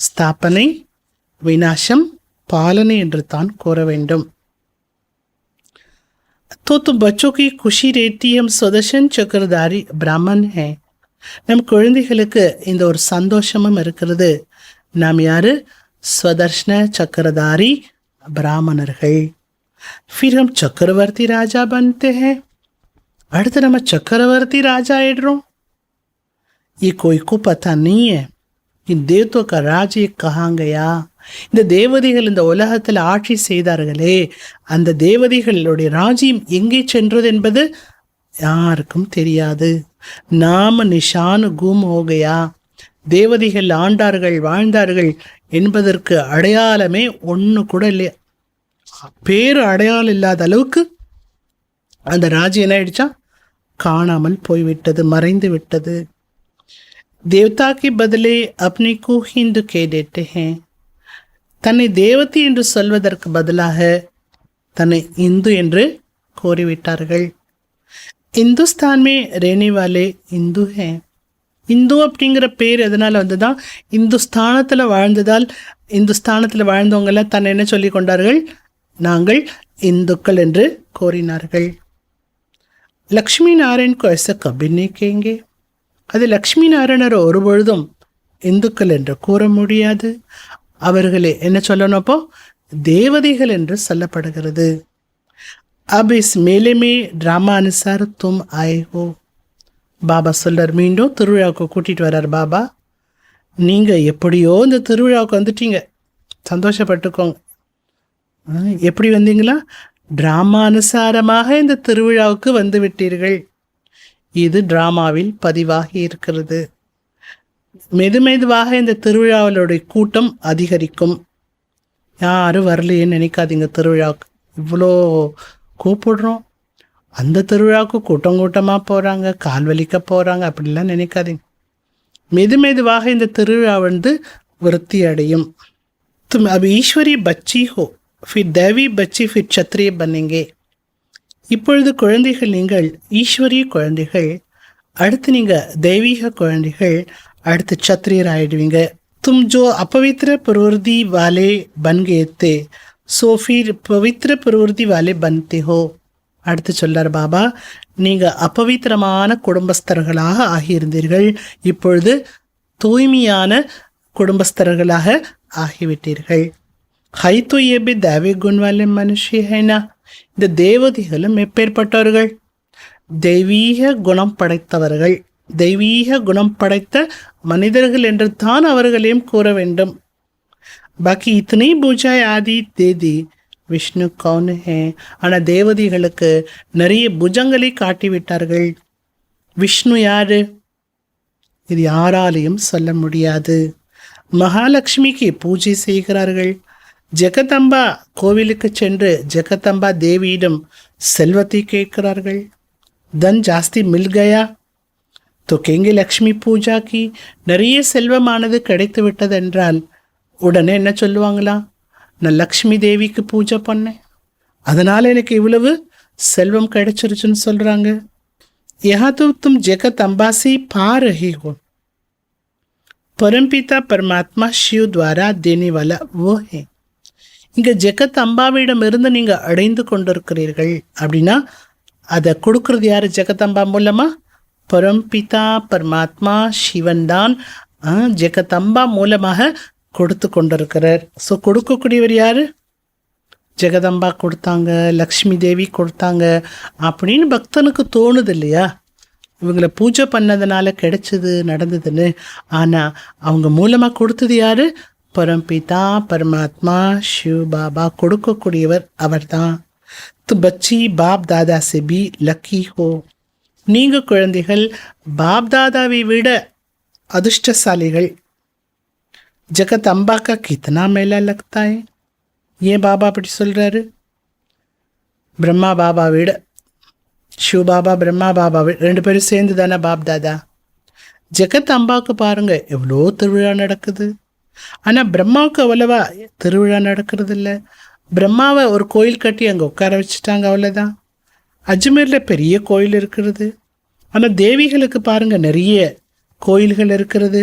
ஸ்தாபனை, விநாசம், பாலனை என்று தான் கூற வேண்டும். तो बच्चों की खुशी रहती है, हम सुदर्शन चक्रधारी ब्राह्मण हैं. நம் குழந்தைகளுக்கு இந்த ஒரு சந்தோஷமும் இருக்கிறது. நாம் யாரு? ஸ்வதர்ஷன சக்கரதாரி பிராமணர்கள். फिर हम चक्रवर्ती राजा बनते हैं. அடுத்து நம்ம சக்கரவர்த்தி ராஜா ஆயிடுறோம். ये कोई को पता नहीं है इन देवतों का राज्य कहाँ गया. இந்த தேவதைகள் இந்த உலகத்தில் ஆட்சி செய்தார்களே, அந்த தேவதைகளுடைய ராஜ்யம் எங்கே சென்றது என்பது யாருக்கும் தெரியாது. நாம நிஷான் கூம் ஹோகையா. தேவதைகள் ஆண்டார்கள், வாழ்ந்தார்கள் என்பதற்கு அடையாளமே ஒன்று கூட இல்லையா? பேரு அடையாளம் இல்லாத அளவுக்கு அந்த ராஜ்யம் என்ன ஆயிடுச்சா? காணாமல் போய்விட்டது, மறைந்து விட்டது. தேவதா கி பதிலே அப்னி கோ ஹிந்து கே தேते हैं. தன்னை தேவதி என்று சொல்வதற்கு பதிலாக தன்னை இந்து என்று கோரிவிட்டார்கள். இந்துஸ்தான் மே ரேனே வாலே இந்து ஹே. இந்து அப்படிங்கிற பேர் எதனால் வந்ததான்? இந்துஸ்தானத்தில் வாழ்ந்ததால், இந்துஸ்தானத்தில் வாழ்ந்தவங்கெல்லாம் தன்னை என்ன சொல்லி கொண்டார்கள்? நாங்கள் இந்துக்கள் என்று கோரினார்கள். லக்ஷ்மி நாராயண் கோச கபின்னே கேங்கே. அது லக்ஷ்மி நாராயணர் ஒருபொழுதும் இந்துக்கள் என்று கூற முடியாது. அவர்களே என்ன சொல்லணும்? அப்போ தேவதைகள் என்று சொல்லப்படுகிறது. अब इस मेले में ड्रामा अनुसार तुम आए हो. பாபா சொல்றார், மீண்டும் திருவிழாவுக்கு கூட்டிட்டு வர்றார் பாபா. நீங்க எப்படியோ இந்த திருவிழாவுக்கு வந்துட்டீங்க, சந்தோஷப்பட்டுக்கோங்க. எப்படி வந்தீங்களா? டிராமா அனுசாரமாக இந்த திருவிழாவுக்கு வந்து விட்டீர்கள். இது டிராமாவில் பதிவாகி இருக்கிறது. மெதுவாக இந்த திருவிழாவிலுடைய கூட்டம் அதிகரிக்கும். யாரும் வரலையேன்னு நினைக்காதீங்க. திருவிழாவுக்கு இவ்வளோ கூப்பிடுறோம், அந்த திருவிழாவுக்கு கூட்டமாக போகிறாங்க, கால் வலிக்க போகிறாங்க, அப்படிலாம் நினைக்காதீங்க. மெதுவாக இந்த திருவிழா விருத்தி அடையும். तुम अब ईश्वरी बच्ची हो, फिर दैवी बच्ची, फिर क्षत्रिय बनेंगे. இப்பொழுது குழந்தைகள், நீங்கள் ஈஸ்வரிய குழந்தைகள், அடுத்து நீங்கள் தெய்வீக குழந்தைகள், அடுத்து சத்திரியர் ஆயிடுவீங்க. तुम जो अपवित्र प्रवृत्ति वाले बन गए थे, सो फिर पवित्र प्रवृत्ति वाले बनते हो. அடுத்து சொல்றார் பாபா, நீங்கள் அபவித்திரமான குடும்பஸ்தர்களாக ஆகியிருந்தீர்கள், இப்பொழுது தூய்மையான குடும்பஸ்தர்களாக ஆகிவிட்டீர்கள். ஹை तो ये भी दैवी गुण वाले मनुष्य है ना. இந்த தேவதைகளும் எப்பேற்பட்டவர்கள்? தெய்வீக குணம் படைத்தவர்கள், தெய்வீக குணம் படைத்த மனிதர்கள் என்று தான் அவர்களையும் கூற வேண்டும். பாக்கி இத்தனை பூஜாய் ஆதி தேதி விஷ்ணு கவுன் ஹே. ஆனால் தேவதைகளுக்கு நிறைய புஜங்களை காட்டிவிட்டார்கள். விஷ்ணு யாரு? இது யாராலையும் சொல்ல முடியாது. மகாலட்சுமிக்கு பூஜை செய்கிறார்கள். ஜெகதம்பா கோவிலுக்கு சென்று ஜெகதம்பா தேவியிடம் செல்வத்தை கேட்கிறார்கள். தன் ஜாஸ்தி மில் கயா तो कहेंगे லக்ஷ்மி பூஜாக்கு. நிறைய செல்வமானது கிடைத்து விட்டதென்றால் உடனே என்ன சொல்லுவாங்களா? நான் லக்ஷ்மி தேவிக்கு பூஜை பண்ணேன், அதனால் எனக்கு இவ்வளவு செல்வம் கிடைச்சிருச்சுன்னு சொல்கிறாங்க. यहाँ तो तुम जगदम्बा से पा रहे हो. परमपिता परमात्मा शिव द्वारा देने वाला वो है. இங்கே ஜெகத் அம்பாவிடமிருந்து நீங்கள் அடைந்து கொண்டிருக்கிறீர்கள் அப்படின்னா அதை கொடுக்கறது யார்? ஜெகதம்பா மூலமாக பரம்பிதா பரமாத்மா சிவன் தான் ஜெகதம்பா மூலமாக கொடுத்து கொண்டிருக்கிறார். ஸோ கொடுக்கக்கூடியவர் யார்? ஜெகதம்பா கொடுத்தாங்க, லக்ஷ்மி தேவி கொடுத்தாங்க அப்படின்னு பக்தனுக்கு தோணுது இல்லையா? இவங்களை பூஜை பண்ணதுனால கிடைச்சது நடந்ததுன்னு. ஆனால் அவங்க மூலமாக கொடுத்தது யார்? பரம்பிதா பரமாத்மா சிவ பாபா கொடுக்கக்கூடியவர் அவர் தான். து பச்சி பாப் தாதா से भी लकी हो. நீங்கள் குழந்தைகள் பாப் தாதாவை விட அதிர்ஷ்டசாலிகள். ஜகத் அம்பா கா கித்தனா மேலா லக்தா है. ஏன் பாபா அப்படி சொல்கிறாரு? பிரம்மா பாபா விட, சிவ பாபா பிரம்மா பாபா விட ரெண்டு பேரும் சேர்ந்து தானே பாப் தாதா. ஜகத் அம்பாவுக்கு பாருங்கள் எவ்வளோ திருவிழா நடக்குது. ஆனால் பிரம்மாவுக்கு அவ்வளவா திருவிழா நடக்கிறது இல்லை. பிரம்மாவை ஒரு கோயில் கட்டி அங்கே உட்கார வச்சுட்டாங்க, அவ்வளோதான். அஜ்மீரில் பெரிய கோயில் இருக்கிறது. ஆனால் தேவிகளுக்கு பாருங்கள் நிறைய கோயில்கள் இருக்கிறது.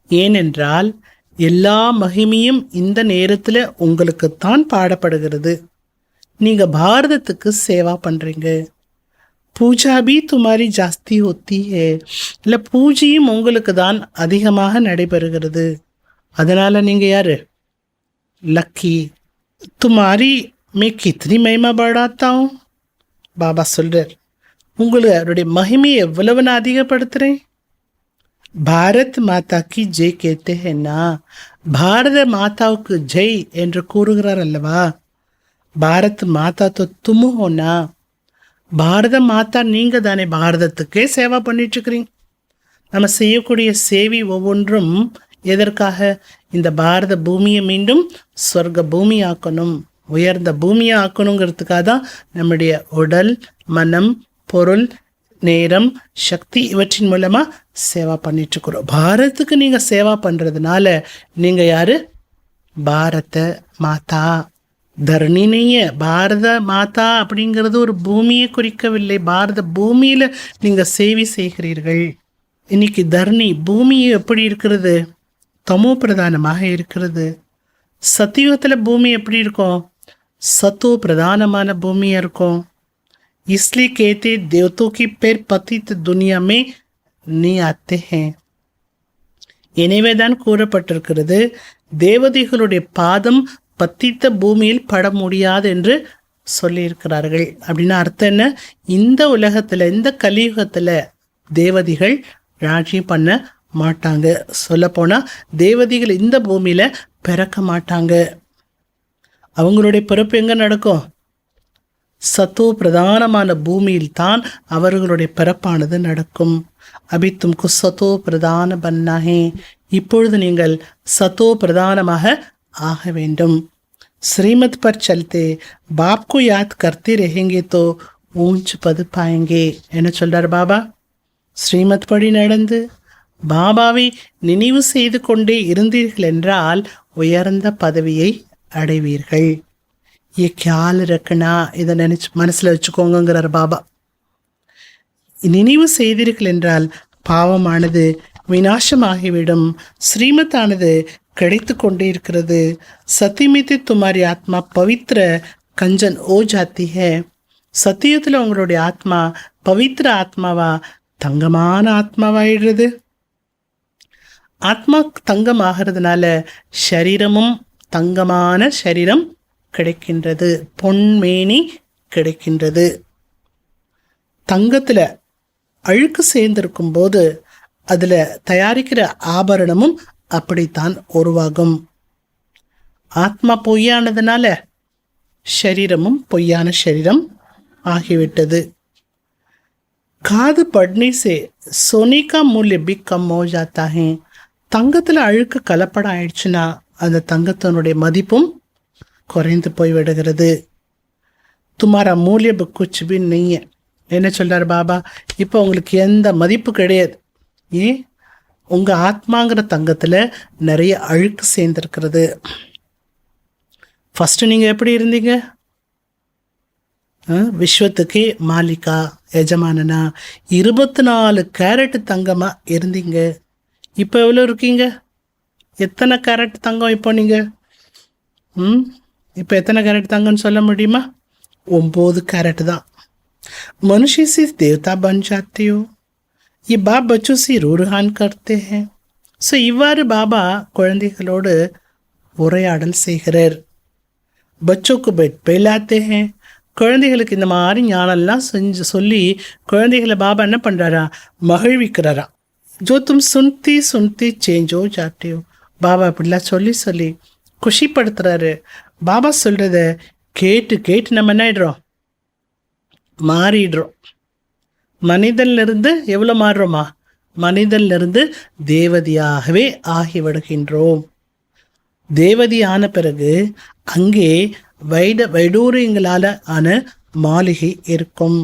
ஏனென்றால் எல்லா மகிமையும் இந்த நேரத்தில் உங்களுக்குத்தான் பாடப்படுகிறது. நீங்கள் பாரதத்துக்கு சேவா பண்ணுறீங்க. பூஜா பி துமாரி ஜாஸ்தி ஹோத்தி ஹே. இல்லை, பூஜையும் உங்களுக்கு தான் அதிகமாக நடைபெறுகிறது. அதனால் நீங்கள் யார்? லக்கி. துமாரி மே கித்னி மகிமா படாத்தாவும். பாபா சொல்கிறார், உங்களுடைய மகிமையை எவ்வளவு நான் அதிகப்படுத்துகிறேன். பாரத் மாதா கி ஜெய் கேத்தே ஹேன்னா. பாரத மாதாவுக்கு ஜெய் என்று கூறுகிறார் அல்லவா? பாரத் மாதா தோ தும் ஹோனா. பாரத மாதா நீங்கள் தானே, பாரதத்துக்கே சேவா பண்ணிட்டுருக்கிறீங்க. நம்ம செய்யக்கூடிய சேவை ஒவ்வொன்றும் எதற்காக? இந்த பாரத பூமியை மீண்டும் சொர்க்க பூமி ஆக்கணும், உயர்ந்த பூமியை ஆக்கணுங்கிறதுக்காக தான் நம்முடைய உடல், மனம், பொருள், நேரம், சக்தி இவற்றின் மூலமாக சேவா பண்ணிட்டுருக்குறோம். பாரதத்துக்கு நீங்கள் சேவா பண்ணுறதுனால நீங்கள் யார்? பாரத மாதா. தரணி நெய்ய பாரத மாதா அப்படிங்கிறது ஒரு பூமியை குறிக்கவில்லை. பாரத பூமியில் நீங்கள் சேவை செய்கிறீர்கள். இன்னைக்கு தரணி பூமி எப்படி இருக்கிறது? தமோ பிரதானமாக இருக்கிறது. சத்தியுகத்தில் பூமி எப்படி இருக்கும்? சத்தோ பிரதானமான பூமியாக இருக்கும். इसलिए कहते देवतों की पैर पतित दुनिया में नहीं आते हैं. எனவேதான் கூறப்பட்டிருக்கிறது, தேவதைகளுடைய பாதம் பத்தித்த பூமியில் பட முடியாது என்று சொல்லியிருக்கிறார்கள். அப்படின்னா அர்த்தம் என்ன? இந்த உலகத்தில், இந்த கலியுகத்தில் தேவதைகள் ராஜ்யம் பண்ண மாட்டாங்க. சொல்லப்போனால் தேவதைகள் இந்த பூமியில் பிறக்க மாட்டாங்க. அவங்களுடைய பிறப்பு எங்கே நடக்கும்? சத்தோ பிரதானமான பூமியில் தான் அவர்களுடைய பிறப்பானது நடக்கும். அபி தும்கு சத்தோ பிரதான பன்னாகே. இப்பொழுது நீங்கள் சத்தோ பிரதானமாக ஆக வேண்டும். श्रीमत पर चलते बाप को याद करते रहेंगे तो ऊंच पद पाएंगे. என்ன சொல்றார் பாபா? ஸ்ரீமத் படி நடந்து பாபாவை நினைவு செய்து கொண்டே இருந்தீர்கள் என்றால் உயர்ந்த பதவியை அடைவீர்கள். ஏ கியால் ரக்கனா, இதை நினைச்சு மனசுல வச்சுக்கோங்கிறார் பாபா. நினைவு செய்தீர்கள் என்றால் பாவமானது விநாசமாகிவிடும், ஸ்ரீமத்தானது கிடைத்து கொண்டே இருக்கிறது. சத்தியமித்து துமாரி ஆத்மா பவித்ர கஞ்சன் ஓ ஜாத்தி ஹே. சத்தியத்தில் உங்களுடைய ஆத்மா பவித்ர ஆத்மாவா, தங்கமான ஆத்மாவாயிடுறது. ஆத்மா தங்கமாகிறதுனால சரீரமும் தங்கமான சரீரம் கிடைக்கின்றது, பொன்மேனி கிடைக்கின்றது. தங்கத்தில் அழுக்கு சேர்ந்திருக்கும் போது அதில் தயாரிக்கிற ஆபரணமும் அப்படித்தான் உருவாகும். ஆத்மா பொய்யானதுனால சரீரமும் பொய்யான சரீரம் ஆகிவிட்டது. காது பட்னே சே सोने का मूल्य भी कम हो जाता है. தங்கத்தில் அழுக்கு கலப்படம் ஆயிடுச்சுன்னா அந்த தங்கத்தினுடைய மதிப்பும் குறைந்து போய்விடுகிறது. துமாரா மூல்ய குச் பி நெய்ய. என்ன சொல்றார் பாபா? இப்போ உங்களுக்கு எந்த மதிப்பு கிடையாது. ஏன்? உங்கள் ஆத்மாங்கிற தங்கத்தில் நிறைய அழுக்கு சேர்ந்துருக்கிறது. ஃபஸ்ட்டு நீங்கள் எப்படி இருந்தீங்க? விஸ்வத்துக்கே மாலிகா, எஜமானனா, 24 கேரட் தங்கமாக இருந்தீங்க. இப்போ எவ்வளோ இருக்கீங்க? எத்தனை கேரட் தங்கம் இப்போ நீங்கள்? இப்போ எத்தனை கேரட் தங்கம்னு சொல்ல முடியுமா? 9 கேரட் தான். मनुष्य से देवता बन जाते हो. ये बाप बच्चों से रूहान करते हैं. ஸோ இவ்வாறு பாபா குழந்தைகளோடு உரையாடல் செய்கிறார். பச்சோக்கு பெட் பெலாத்தே ஹே. குழந்தைகளுக்கு இந்த மாதிரி ஞானம்லாம் செஞ்சு சொல்லி குழந்தைகளை பாபா என்ன பண்ணுறாரா? மகிழ்விக்கிறாரா. ஜோ தும் சுன்தி சுன்தி சேஞ்சோ ஜாட்டியோ. பாபா அப்படிலாம் சொல்லி சொல்லி குஷிப்படுத்துறாரு. பாபா சொல்கிறத கேட்டு கேட்டு நம்ம என்ன ஆயிடுறோம்? மாறிடுறோம். மனிதனிலிருந்து எவ்வளோ மாறுறோமா? மனிதனிலிருந்து தேவதையாகவே ஆகிவிடுகின்றோம். தேவதி ஆன பிறகு அங்கே வைடூரியங்களால் ஆன மாளிகை இருக்கும்.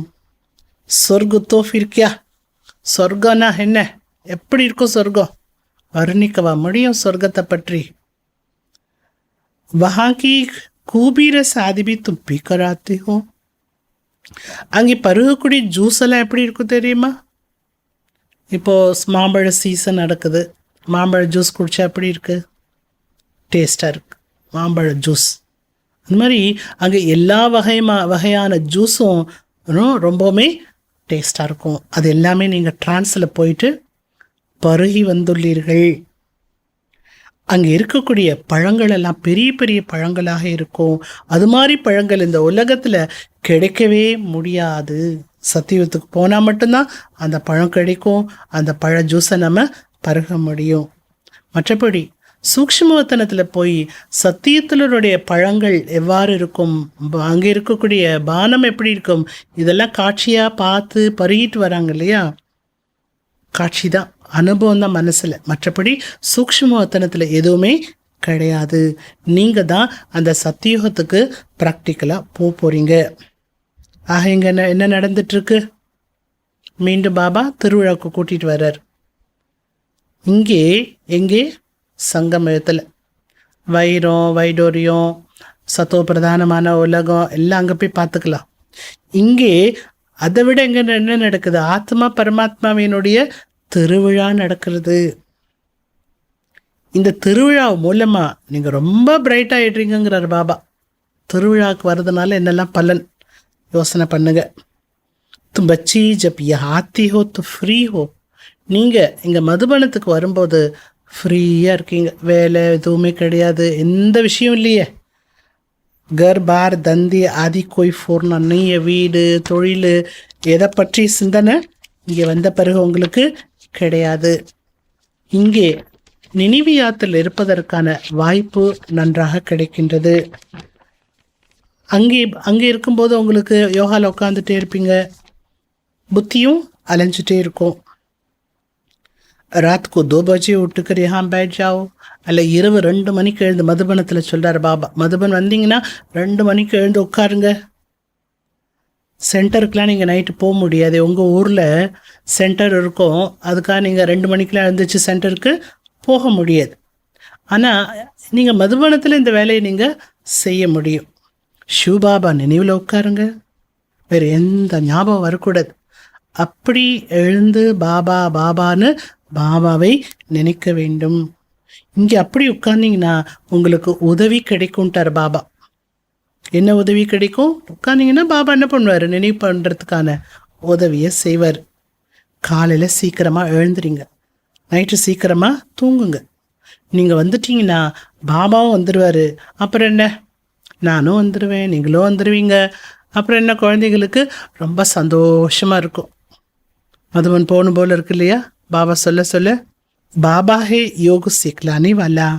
சொர்க்கத்தோ ஃபிர்கியா. சொர்க்கம்னா என்ன? எப்படி இருக்கும் சொர்க்கம்? வர்ணிக்கவா முடியும் சொர்க்கத்தை பற்றி? வஹாங்கி கூபீர சாதிபி தும் பீ கராத்தே ஹோ. அங்கே பருகக்கூடிய ஜூஸ் எல்லாம் எப்படி இருக்கும் தெரியுமா? இப்போது மாம்பழ சீசன் நடக்குது. மாம்பழ ஜூஸ் குடித்தா எப்படி இருக்குது? டேஸ்ட்டாக இருக்குது மாம்பழ ஜூஸ். அந்த மாதிரி அங்கே எல்லா வகையான ஜூஸும் ரொம்பவுமே டேஸ்ட்டாக இருக்கும். அது எல்லாமே நீங்கள் ட்ரான்ஸில் போயிட்டு பருகி வந்துள்ளீர்கள். அங்கே இருக்கக்கூடிய பழங்கள் எல்லாம் பெரிய பெரிய பழங்களாக இருக்கும். அது மாதிரி பழங்கள் இந்த உலகத்தில் கிடைக்கவே முடியாது. சத்தியத்துக்கு போனால் மட்டும்தான் அந்த பழம் கிடைக்கும். அந்த பழ ஜூஸை நம்ம பருக முடியும். மற்றபடி சூக்ஷ்மவத்தனத்தில் போய் சத்தியத்திலருடைய பழங்கள் எவ்வாறு இருக்கும், அங்கே இருக்கக்கூடிய பானம் எப்படி இருக்கும், இதெல்லாம் காட்சியாக பார்த்து பருகிட்டு வராங்க இல்லையா? காட்சி தான், அனுபவம் தான் மனசில். மற்றபடி சூக்ஷ்மவத்தனத்தில் எதுவுமே கிடையாது. நீங்கள் தான் அந்த சத்தியுகத்துக்கு ப்ராக்டிக்கலாக போகிறீங்க. ஆக இங்கே என்ன நடந்துட்டுருக்கு? மீண்டும் பாபா திருவிழாவுக்கு கூட்டிகிட்டு வர்றார். இங்கே எங்கே? சங்கமயத்தில் வைரம், வைடூரியம், சத்தோ பிரதானமான உலகம் எல்லாம் அங்கே போய் பார்த்துக்கலாம். இங்கே அதை விட எங்கே என்ன நடக்குது? ஆத்மா பரமாத்மாவினுடைய திருவிழா நடக்கிறது. இந்த திருவிழா மூலமாக நீங்கள் ரொம்ப பிரைட் ஆகிடுறீங்கிறார் பாபா. திருவிழாவுக்கு வர்றதுனால என்னெல்லாம் பலன் யோசனை பண்ணுங்க. தும் பச்சி ஜப் ஆத்தி ஹோ து ஃப்ரீ ஹோ. நீங்கள் இங்கே மதுபனத்துக்கு வரும்போது ஃப்ரீயாக இருக்கீங்க. வேலை எதுவுமே கிடையாது, எந்த விஷயம் இல்லையே. கர் பார் தந்தி ஆதி கோய் ஃபோர்னா நெய்ய, வீடு, தொழில், எதை பற்றி சிந்தனை இங்கே வந்த பிறகு உங்களுக்கு கிடையாது. இங்கே நினைவியாத்தில் இருப்பதற்கான வாய்ப்பு நன்றாக கிடைக்கின்றது. அங்கே இருக்கும்போது உங்களுக்கு யோகாவில் உட்காந்துட்டே இருப்பீங்க, புத்தியும் அலைஞ்சிட்டே இருக்கும். ராத் को 2 बजे उठकर यहाँ बैठ जाओ. அல்ல இரவு 2 மணிக்கு எழுந்து, மதுபனத்தில் சொல்கிறார் பாபா, மதுபன் வந்தீங்கன்னா 2 மணிக்கு எழுந்து உட்காருங்க. சென்டருக்குலாம் நீங்கள் நைட்டு போக முடியாது. உங்கள் ஊரில் சென்டர் இருக்கும், அதுக்காக நீங்கள் 2 மணிக்கெலாம் எழுந்திரிச்சு சென்டருக்கு போக முடியாது. ஆனால் நீங்கள் மதுபானத்தில் இந்த வேலையை நீங்கள் செய்ய முடியும். ஷிவபாபா நினைவில் உட்காருங்க, வேறு எந்த ஞாபகம் வரக்கூடாது. அப்படி எழுந்து பாபா பாபான்னு பாபாவை நினைக்க வேண்டும். இங்கே அப்படி உட்கார்ந்தீங்கன்னா உங்களுக்கு உதவி கிடைக்கும்ட்டார் பாபா. என்ன உதவி கிடைக்கும்? உட்கார்ந்தீங்கன்னா பாபா என்ன பண்ணுவார்? நினைவு பண்ணுறதுக்கான உதவியை செய்வார். காலையில் சீக்கிரமாக எழுந்துறீங்க, நைட்டு சீக்கிரமாக தூங்குங்க. நீங்கள் வந்துட்டீங்கன்னா பாபாவும் வந்துடுவார். அப்புறம் என்ன, நானும் வந்துடுவேன், நீங்களும் வந்துடுவீங்க. அப்புறம் என்ன, குழந்தைங்களுக்கு ரொம்ப சந்தோஷமாக இருக்கும். மதுவன் போகணும் போல் இருக்கு இல்லையா? பாபா சொல்ல சொல்ல, பாபா ஹே யோக சிக்கலானி வாலா,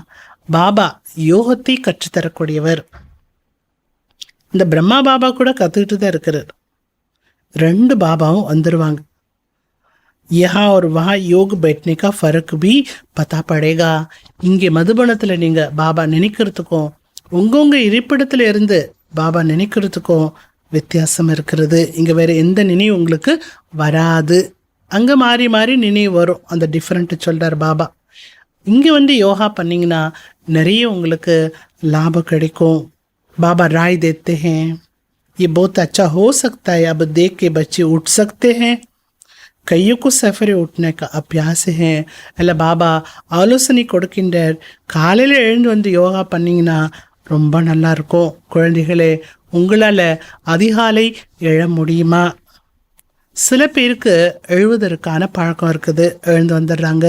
பாபா யோகத்தை கற்றுத்தரக்கூடியவர். இந்த பிரம்மா பாபா கூட கற்றுக்கிட்டு தான் இருக்கிறார். 2 பாபாவும் வந்துடுவாங்க. யஹா ஒரு வஹா யோக் बैठने का फर्क भी पता पड़ेगा. இங்கே மதுபனத்தில் நீங்கள் பாபா நினைக்கிறதுக்கும் உங்கள் இருப்பிடத்தில் இருந்து பாபா நினைக்கிறதுக்கும் வித்தியாசம் இருக்கிறது. இங்கே வேறு எந்த நினைவு உங்களுக்கு வராது. அங்கே மாறி மாறி நினைவு வரும். அந்த டிஃப்ரெண்ட்டு சொல்கிறார் பாபா. இங்கே வந்து யோகா பண்ணிங்கன்னா நிறைய உங்களுக்கு லாபம் கிடைக்கும். बाबा राय देते हैं, ये बहुत अच्छा हो सकता है, अब देख के बच्चे उठ सकते हैं, कईयों को सफरे उठने का अभ्यास है. அல்ல பாபா ஆலோசனை கொடுக்கின்றார். காலையில் எழுந்து வந்து யோகா பண்ணிங்கன்னா ரொம்ப நல்லாயிருக்கும். குழந்தைகளே, உங்களால் அதிகாலை எழ முடியுமா? சில பேருக்கு எழுவதற்கான பழக்கம் இருக்குது, எழுந்து வந்துடுறாங்க.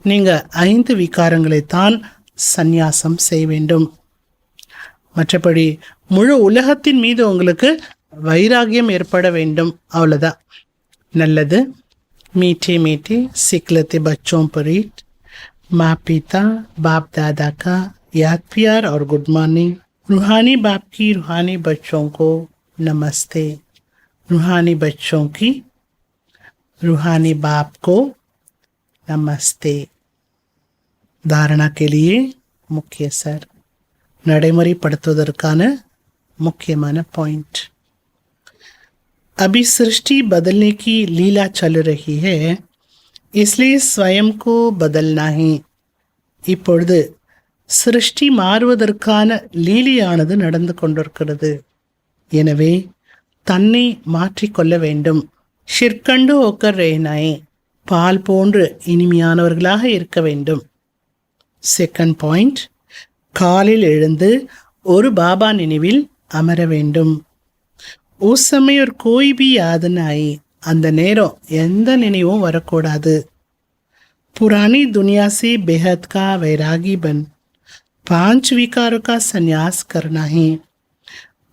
நீங்கள் 5 விகாரங்களைத்தான் சந்நியாசம் செய்ய வேண்டும். மற்றபடி முழு உலகத்தின் மீது உங்களுக்கு வைராகியம் ஏற்பட வேண்டும், அவ்வளோதான். நல்லது. मीठे मीठे सिखलते बच्चों पर माँ पिता बाप दादा का याद प्यार और गुड मॉर्निंग. रूहानी बाप की रूहानी बच्चों को नमस्ते. रूहानी बच्चों की रूहानी बाप को नमस्ते. धारणा के लिए मुख्य सर, நடைமுறைப்படுத்துவதற்கான முக்கியமான பாயிண்ட். अभी सृष्टि बदलने की लीला चल रही है, इसलिए स्वयं को बदलना ही. இப்பொழுது சிருஷ்டி மாறுவதற்கான லீலையானது நடந்து கொண்டிருக்கிறது. எனவே தன்னை மாற்றிக்கொள்ள வேண்டும். ஷிர்கண்டு ஓக்கர் ரேனாய், பால் போன்று இனிமையானவர்களாக இருக்க வேண்டும். செகண்ட் பாயிண்ட், காலில் எழுந்து ஒரு பாபா நினைவில் அமர வேண்டும். उस समय और कोई भी याद न आई, அந்த நேரம் எந்த நினைவும் வரக்கூடாது. पुरानी दुनिया से बेहद का वैरागी बन 5 विकारों का संन्यास करना ही.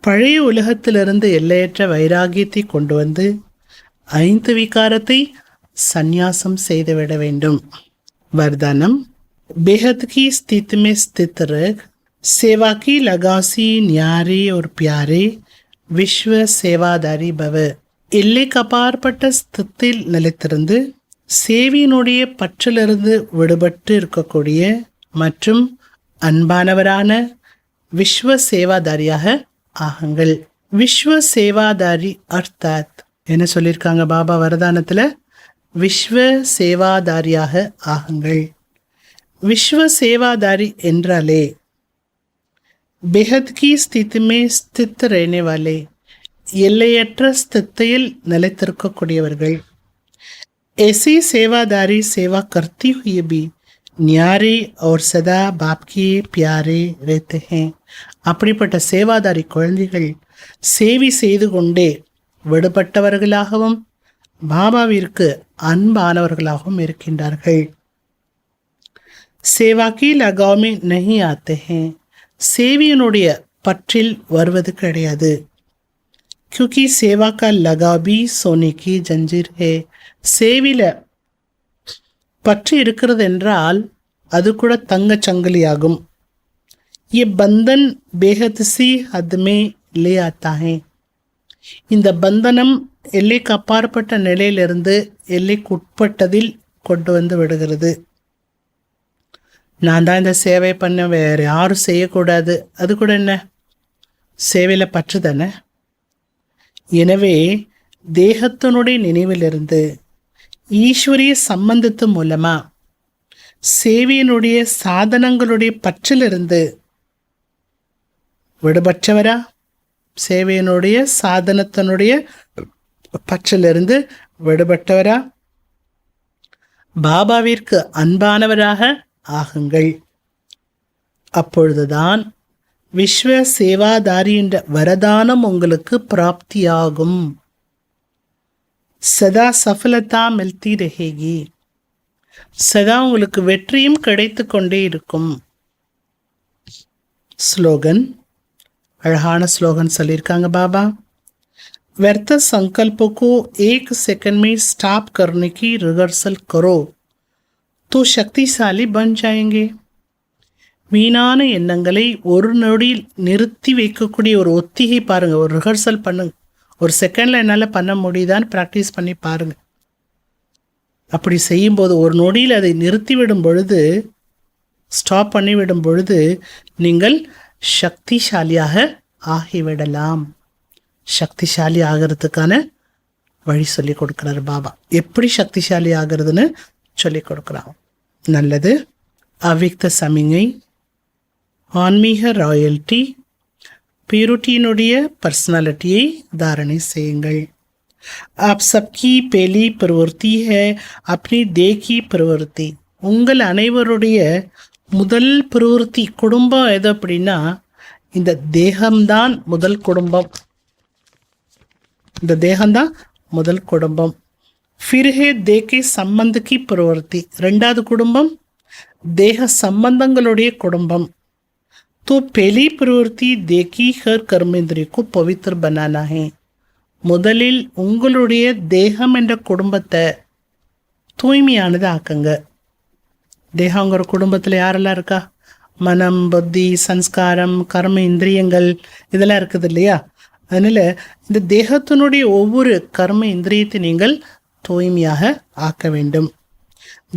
பழைய உலகத்திலிருந்து எல்லையற்ற வைராகியத்தை கொண்டு வந்து 5 விகாரத்தை சந்நியாசம் செய்துவிட வேண்டும். वरदानम, बेहद की स्थिति में स्थित रह, सेवा की लगाव से न्यारे और प्यारे விஸ்வ சேவாதாரி பவ. எல்லைக்கு அப்பாற்பட்ட ஸ்தித்தில் நிலைத்திருந்து சேவையினுடைய பற்றிலிருந்து விடுபட்டு இருக்கக்கூடிய மற்றும் அன்பானவரான விஸ்வ சேவாதாரியாக ஆகுங்கள். விஸ்வ சேவாதாரி அர்த்தாத் என்ன சொல்லியிருக்காங்க பாபா வரதானத்தில்? விஸ்வ சேவாதாரியாக ஆகுங்கள். விஸ்வ சேவாதாரி என்றாலே बेहद की स्थिति में स्थित रहने वाले, எல்லையற்ற ஸ்தித்தியில் நிலைத்திருக்கக்கூடியவர்கள். ऐसी सेवादारी सेवा करती हुई भी न्यारे और सदा बाप के प्यारे रहते हैं. அப்படிப்பட்ட சேவாதாரி குழந்தைகள் சேவை செய்து கொண்டே விடுபட்டவர்களாகவும் பாபாவிற்கு அன்பானவர்களாகவும் இருக்கின்றார்கள். सेवा की लगाव में नहीं आते हैं, சேவையினுடைய பற்றில் வருவது கிடையாது. क्योंकि सेवा का लगाव भी सोने की जंजीर है. சேவையில் பற்றி இருக்கிறது என்றால் அது கூட தங்க சங்கிலியாகும். ये बंधन बेहद सी हद में ले आता है. இந்த பந்தனம் எல்லைக்கு அப்பாற்பட்ட நிலையிலிருந்து எல்லைக்கு உட்பட்டதில் கொண்டு வந்து விடுகிறது. நான் தான் இந்த சேவை பண்ண, வேறு யாரும் செய்யக்கூடாது, அது கூட என்ன சேவையில் பற்று தானே. எனவே தேகத்தினுடைய நினைவிலிருந்து ஈஸ்வரிய சம்பந்தத்து மூலமா சேவையினுடைய சாதனங்களுடைய பற்றிலிருந்து விடுபட்டவரா, சேவையினுடைய சாதனத்தினுடைய பற்றிலிருந்து விடுபட்டவரா, பாபாவிற்கு அன்பானவராக ஆகுங்கள். அப்பொழுதுதான் விஸ்வ சேவாதாரி என்ற வரதானம் உங்களுக்கு பிராப்தியாகும். சதா சஃலதா மில்தி ரஹேகி, சதா உங்களுக்கு வெற்றியும் கிடைத்து கொண்டே இருக்கும். ஸ்லோகன், அழகான ஸ்லோகன் சொல்லியிருக்காங்க பாபா. व्यर्थ संकल्पों को एक सेकंड में स्टॉप करने की रिहर्सल करो तो शक्तिशाली बन जाएंगे. வீணான எண்ணங்களை ஒரு நொடியில் நிறுத்தி வைக்கக்கூடிய ஒரு ஒத்திகை பாருங்கள், ஒரு ரிஹர்சல் பண்ணுங்க. ஒரு செகண்டில் என்னால் பண்ண முடியுதான்னு ப்ராக்டிஸ் பண்ணி பாருங்கள். அப்படி செய்யும்போது ஒரு நொடியில் அதை நிறுத்திவிடும் பொழுது, ஸ்டாப் பண்ணிவிடும் பொழுது நீங்கள் சக்திசாலியாக ஆகிவிடலாம். சக்திசாலி ஆகிறதுக்கான வழி சொல்லி கொடுக்குறாரு பாபா. எப்படி சக்திசாலி ஆகிறதுன்னு சொல்லி கொடுக்குறாங்க. நல்லது. அவ்விக்த சமிங்கை, ஆன்மீக ராயல்டி, பியூரிட்டியினுடைய பர்சனாலிட்டியை தாரணை செய்யுங்கள். आप सबकी पहली प्रवृत्ति है अपनी देह की प्रवृत्ति. உங்கள் அனைவருடைய முதல் பிரவருத்தி குடும்பம் எது அப்படின்னா இந்த தேகம்தான் முதல் குடும்பம். இந்த தேகம்தான் முதல் குடும்பம். फिर है देह के संबंध की प्रवृत्ति. ரெண்டாவது குடும்பம் தேக சம்பந்தங்களுடைய குடும்பம். तो पहली प्रवृत्ति देह की हर कर्मेंद्रिय को पवित्र बनाना है. முதலில் உங்களுடைய தேகம் என்ற குடும்பத்தை தூய்மையானது ஆக்குங்க. தேகங்கிற குடும்பத்தில் யாரெல்லாம் இருக்கா? மனம், புத்தி, சன்ஸ்காரம், கர்ம, இந்திரியங்கள் இதெல்லாம் இருக்குது இல்லையா? அதனால் இந்த தேகத்தினுடைய ஒவ்வொரு கர்ம இந்திரியத்தை நீங்கள் தூய்மையாக ஆக்க வேண்டும்.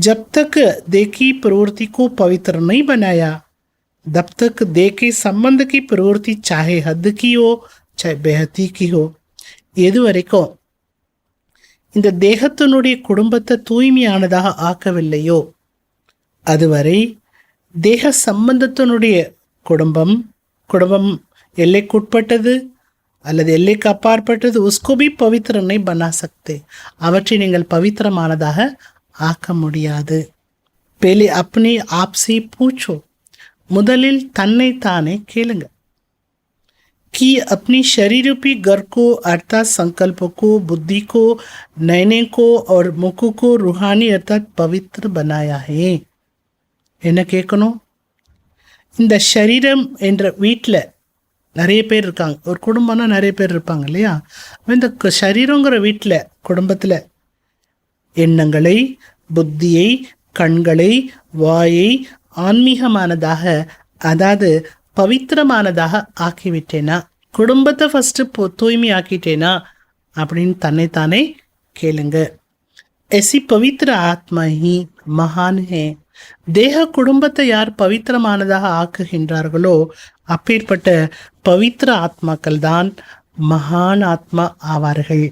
जब तक देह की प्रवृत्ति को पवित्र नहीं बनाया, तब तक देह के संबंध की प्रवृत्ति चाहे हद की हो चाहे बेहती की हो, எது வரைக்கும் இந்த தேகத்தினுடைய குடும்பத்தை தூய்மையானதாக ஆக்கவில்லையோ அதுவரை தேக சம்பந்தத்தினுடைய குடும்பம் எல்லைக்குட்பட்டது அல்லது எல்லைக்கு அப்பாற்பட்டது, உஸ்கோ பி பவித்திரனை பனா சக்தே, அவற்றை நீங்கள் பவித்திரமானதாக ஆக்க முடியாது. பெலி அப்னி ஆப்சி பூச்சோ, முதலில் தன்னை தானே கேளுங்க. कि अपनी शरीर रूपी घर को अर्थात संकल्प को, बुद्धि को, नयने को और मुख को रूहानी अर्थात पवित्र बनाया है. என்ன கேட்கணும்? இந்த சரீரம் என்ற வீட்டில் நிறைய பேர் இருக்காங்க. ஒரு குடும்பம்னா நிறைய பேர் இருப்பாங்க இல்லையா? இந்த சரீரங்கிற வீட்டில், குடும்பத்தில் எண்ணங்களை, புத்தியை, கண்களை, வாயை ஆன்மீகமானதாக, அதாவது பவித்திரமானதாக ஆக்கிவிட்டேனா, குடும்பத்தை ஃபஸ்ட்டு தூய்மை ஆக்கிட்டேனா அப்படின்னு தன்னைத்தானே கேளுங்க. ऐसी पवित्र आत्मा ही महान है. தேக குடும்பத்தை யார் பவித்திரமானதாக ஆக்குகின்றார்களோ அப்பேற்பட்ட பவித்திர ஆத்மாக்கள் தான் மகான் ஆத்மா ஆவார்கள்.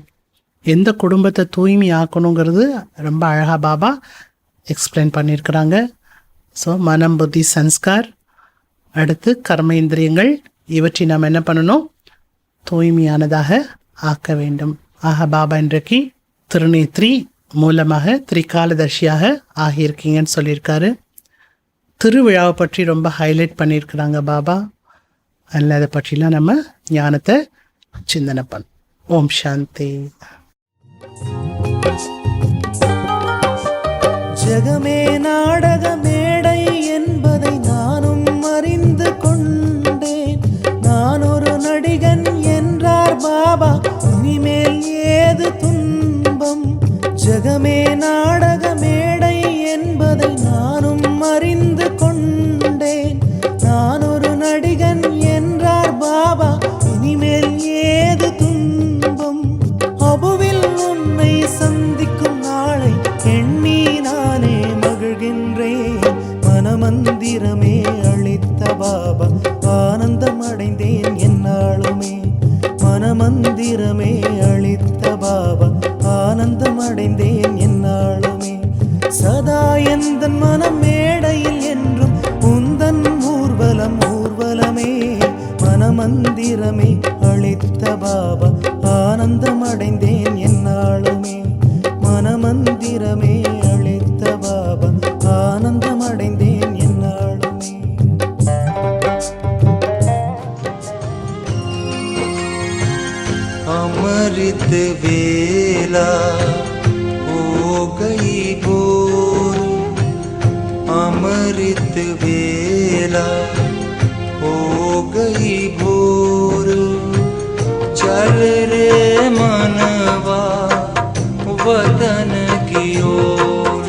எந்த குடும்பத்தை தூய்மை ஆக்கணுங்கிறது ரொம்ப அழகாக பாபா எக்ஸ்பிளைன் பண்ணியிருக்கிறாங்க. ஸோ மனம், புத்தி, சன்ஸ்கார், அடுத்து கர்மேந்திரியங்கள், இவற்றை நாம் என்ன பண்ணணும்? தூய்மையானதாக ஆக்க வேண்டும். ஆக பாபா இன்றைக்கு திருநேத்ரி மூலமாக திரிகாலதர்ஷியாக ஆகியிருக்கீங்கன்னு சொல்லியிருக்காரு. திருவிழாவை பற்றி ரொம்ப ஹைலைட் பண்ணியிருக்கிறாங்க பாபா. அதில் அதை பற்றிலாம் நம்ம ஞானத்தை சிந்தனை பண்ணோம். ஓம் சாந்தி. ஜகமே நாடக மேடை என்பதை நானும் அறிந்து கொண்டேன். நான் ஒரு நடிகன் என்றார் பாபா, இனிமேல் ஏது துன்பம்? ஜகமே நாடக மேடை என்பதை நானும் அறிந்து கொண்டேன். நான் ஒரு நடிகன் என்றார் பாபா, இனிமேல் ஏது துன்பம்? அபுவில் உன்னை சந்திக்கும் நாளை எண்ணி நானே மகிழ்கின்றேன். மனமந்திரமே அளித்த பாபா, ஆனந்தம் அடைந்தேன் என்னாலுமே. மனமந்திரமே அடைந்தேன் என்னாலுமே. சதா எந்தன் மனம் மேடையில் என்றும் உந்தன் ஊர்வலம் ஊர்வலமே. மனமந்திரமே அளித்த பாபா ஆனந்தம் அடைந்தேன் என்னாலுமே. மனமந்திரமே அளித்த பாபா ஆனந்தம் அடைந்தேன் என்னாலுமே. अमृत वेला हो गई भोर, अमृत वेला हो गई भोर। चल रे मनवा वतन की ओर,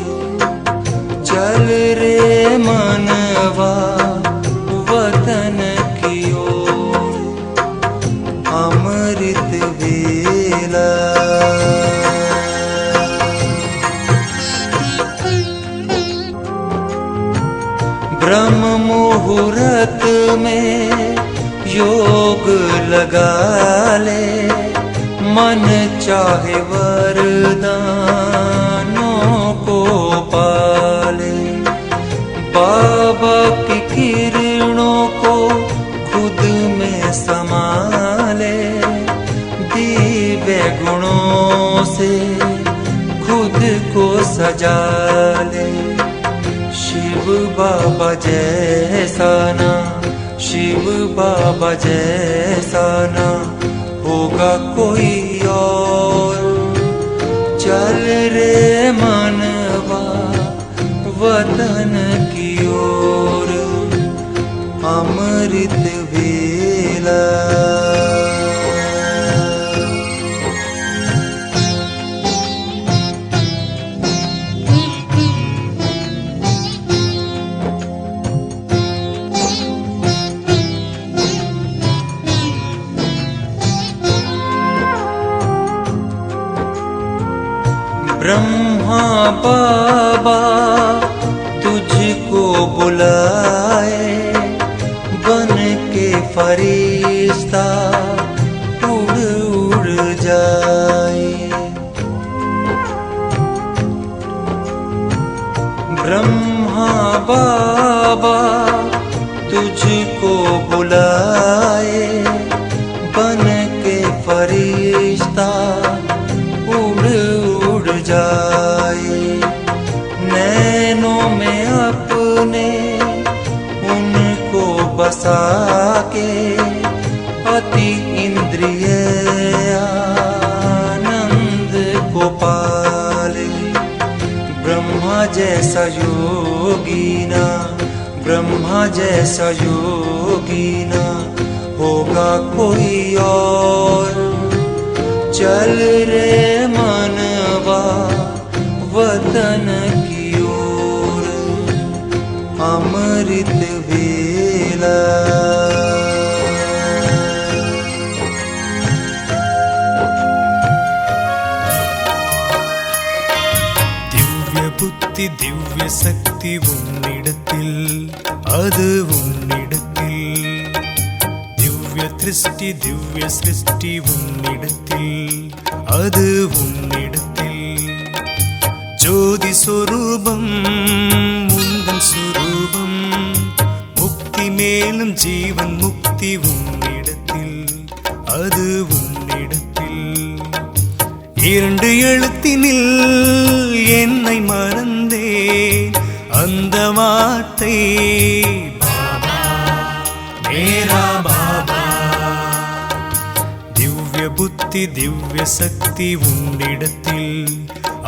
चल रे मनवा वतन की ओर। अमृत वेला ब्रह्म मुहूर्त में योग लगा ले, मन चाहे वरदानों को पाले। बाबा की किरणों को खुद में समाले, दिव्य गुणों से खुद को सजा ले। शिव बाबा जैसा ना, शिव बाबा जैसा ना होगा कोई और। चल रे मनवा वतन की ओर। अमृत वेला ब्रह्मा बाबा तुझको बुलाए, बन के फरिश्ता उड़ उड़ जाए। ब्रह्मा बाबा तुझको बुलाए, बन के फरिश्ता उड़ उड़ जाए। नैनों में अपने उनको बसा के अति इंद्रिय आनंद को पाले। ब्रह्मा जैसा योगी ना, ब्रह्मा जैसा योगी ना होगा कोई और। चल रे मनवा वतन की ओर। अमृत वेला திவ்ய புத்தி திவ்ய சக்தி உன்னிடத்தில், அது உன்னிடத்தில். திவ்ய திருஷ்டி திவ்ய சிருஷ்டி உன்னிடத்தில், அது உன்னிடத்தில். ஜோதி சொரூபம் உந்தன் சொரூபம், முக்தி மேலும் ஜீவன் முக்தி உன்னிடத்தில், அது உன்னிடத்தில். இரண்டு எழுத்தினில் என்னை மறந்தேன், அந்த வார்த்தை பாபா மேரா பாபா. திவ்ய புத்தி திவ்ய சக்தி உன்னிடத்தில்,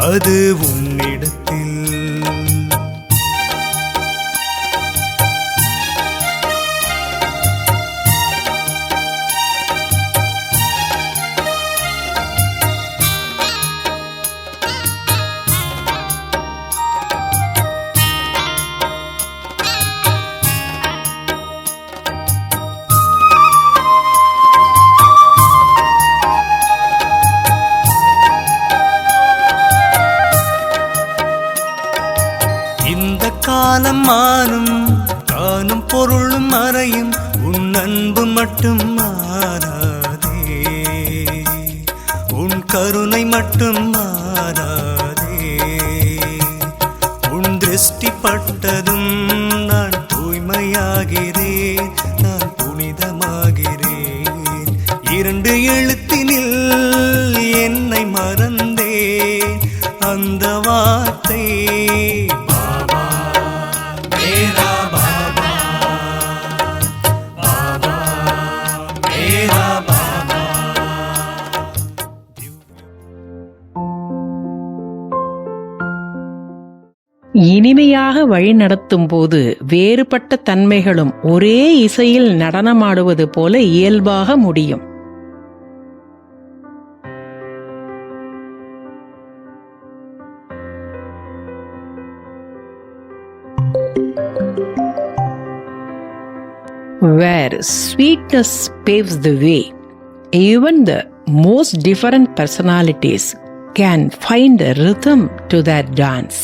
அது உன்னிடத்தில். காலம் மாறும், காணும் பொருளும் மறையும், உன் அன்பு மட்டும் மாறாதே, உன் கருணை மட்டும் மாறாதே. சிருஷ்டிப்பட்டதும் நான் தூய்மையாகிறேன், நான் புனிதமாகிறேன். 2 எழுத்தினில் என்னை மறந்தேன், அந்த வார்த்தை பாபா, மேரா பாபா, பாபா, மேரா பாபா. இனிமையாக வழிநடத்தும் போது வேறுபட்ட தன்மைகளும் ஒரே இசையில் நடனமாடுவது போல இயல்பாக முடியும். Where sweetness paves the way, even the most different personalities can find a rhythm to their dance.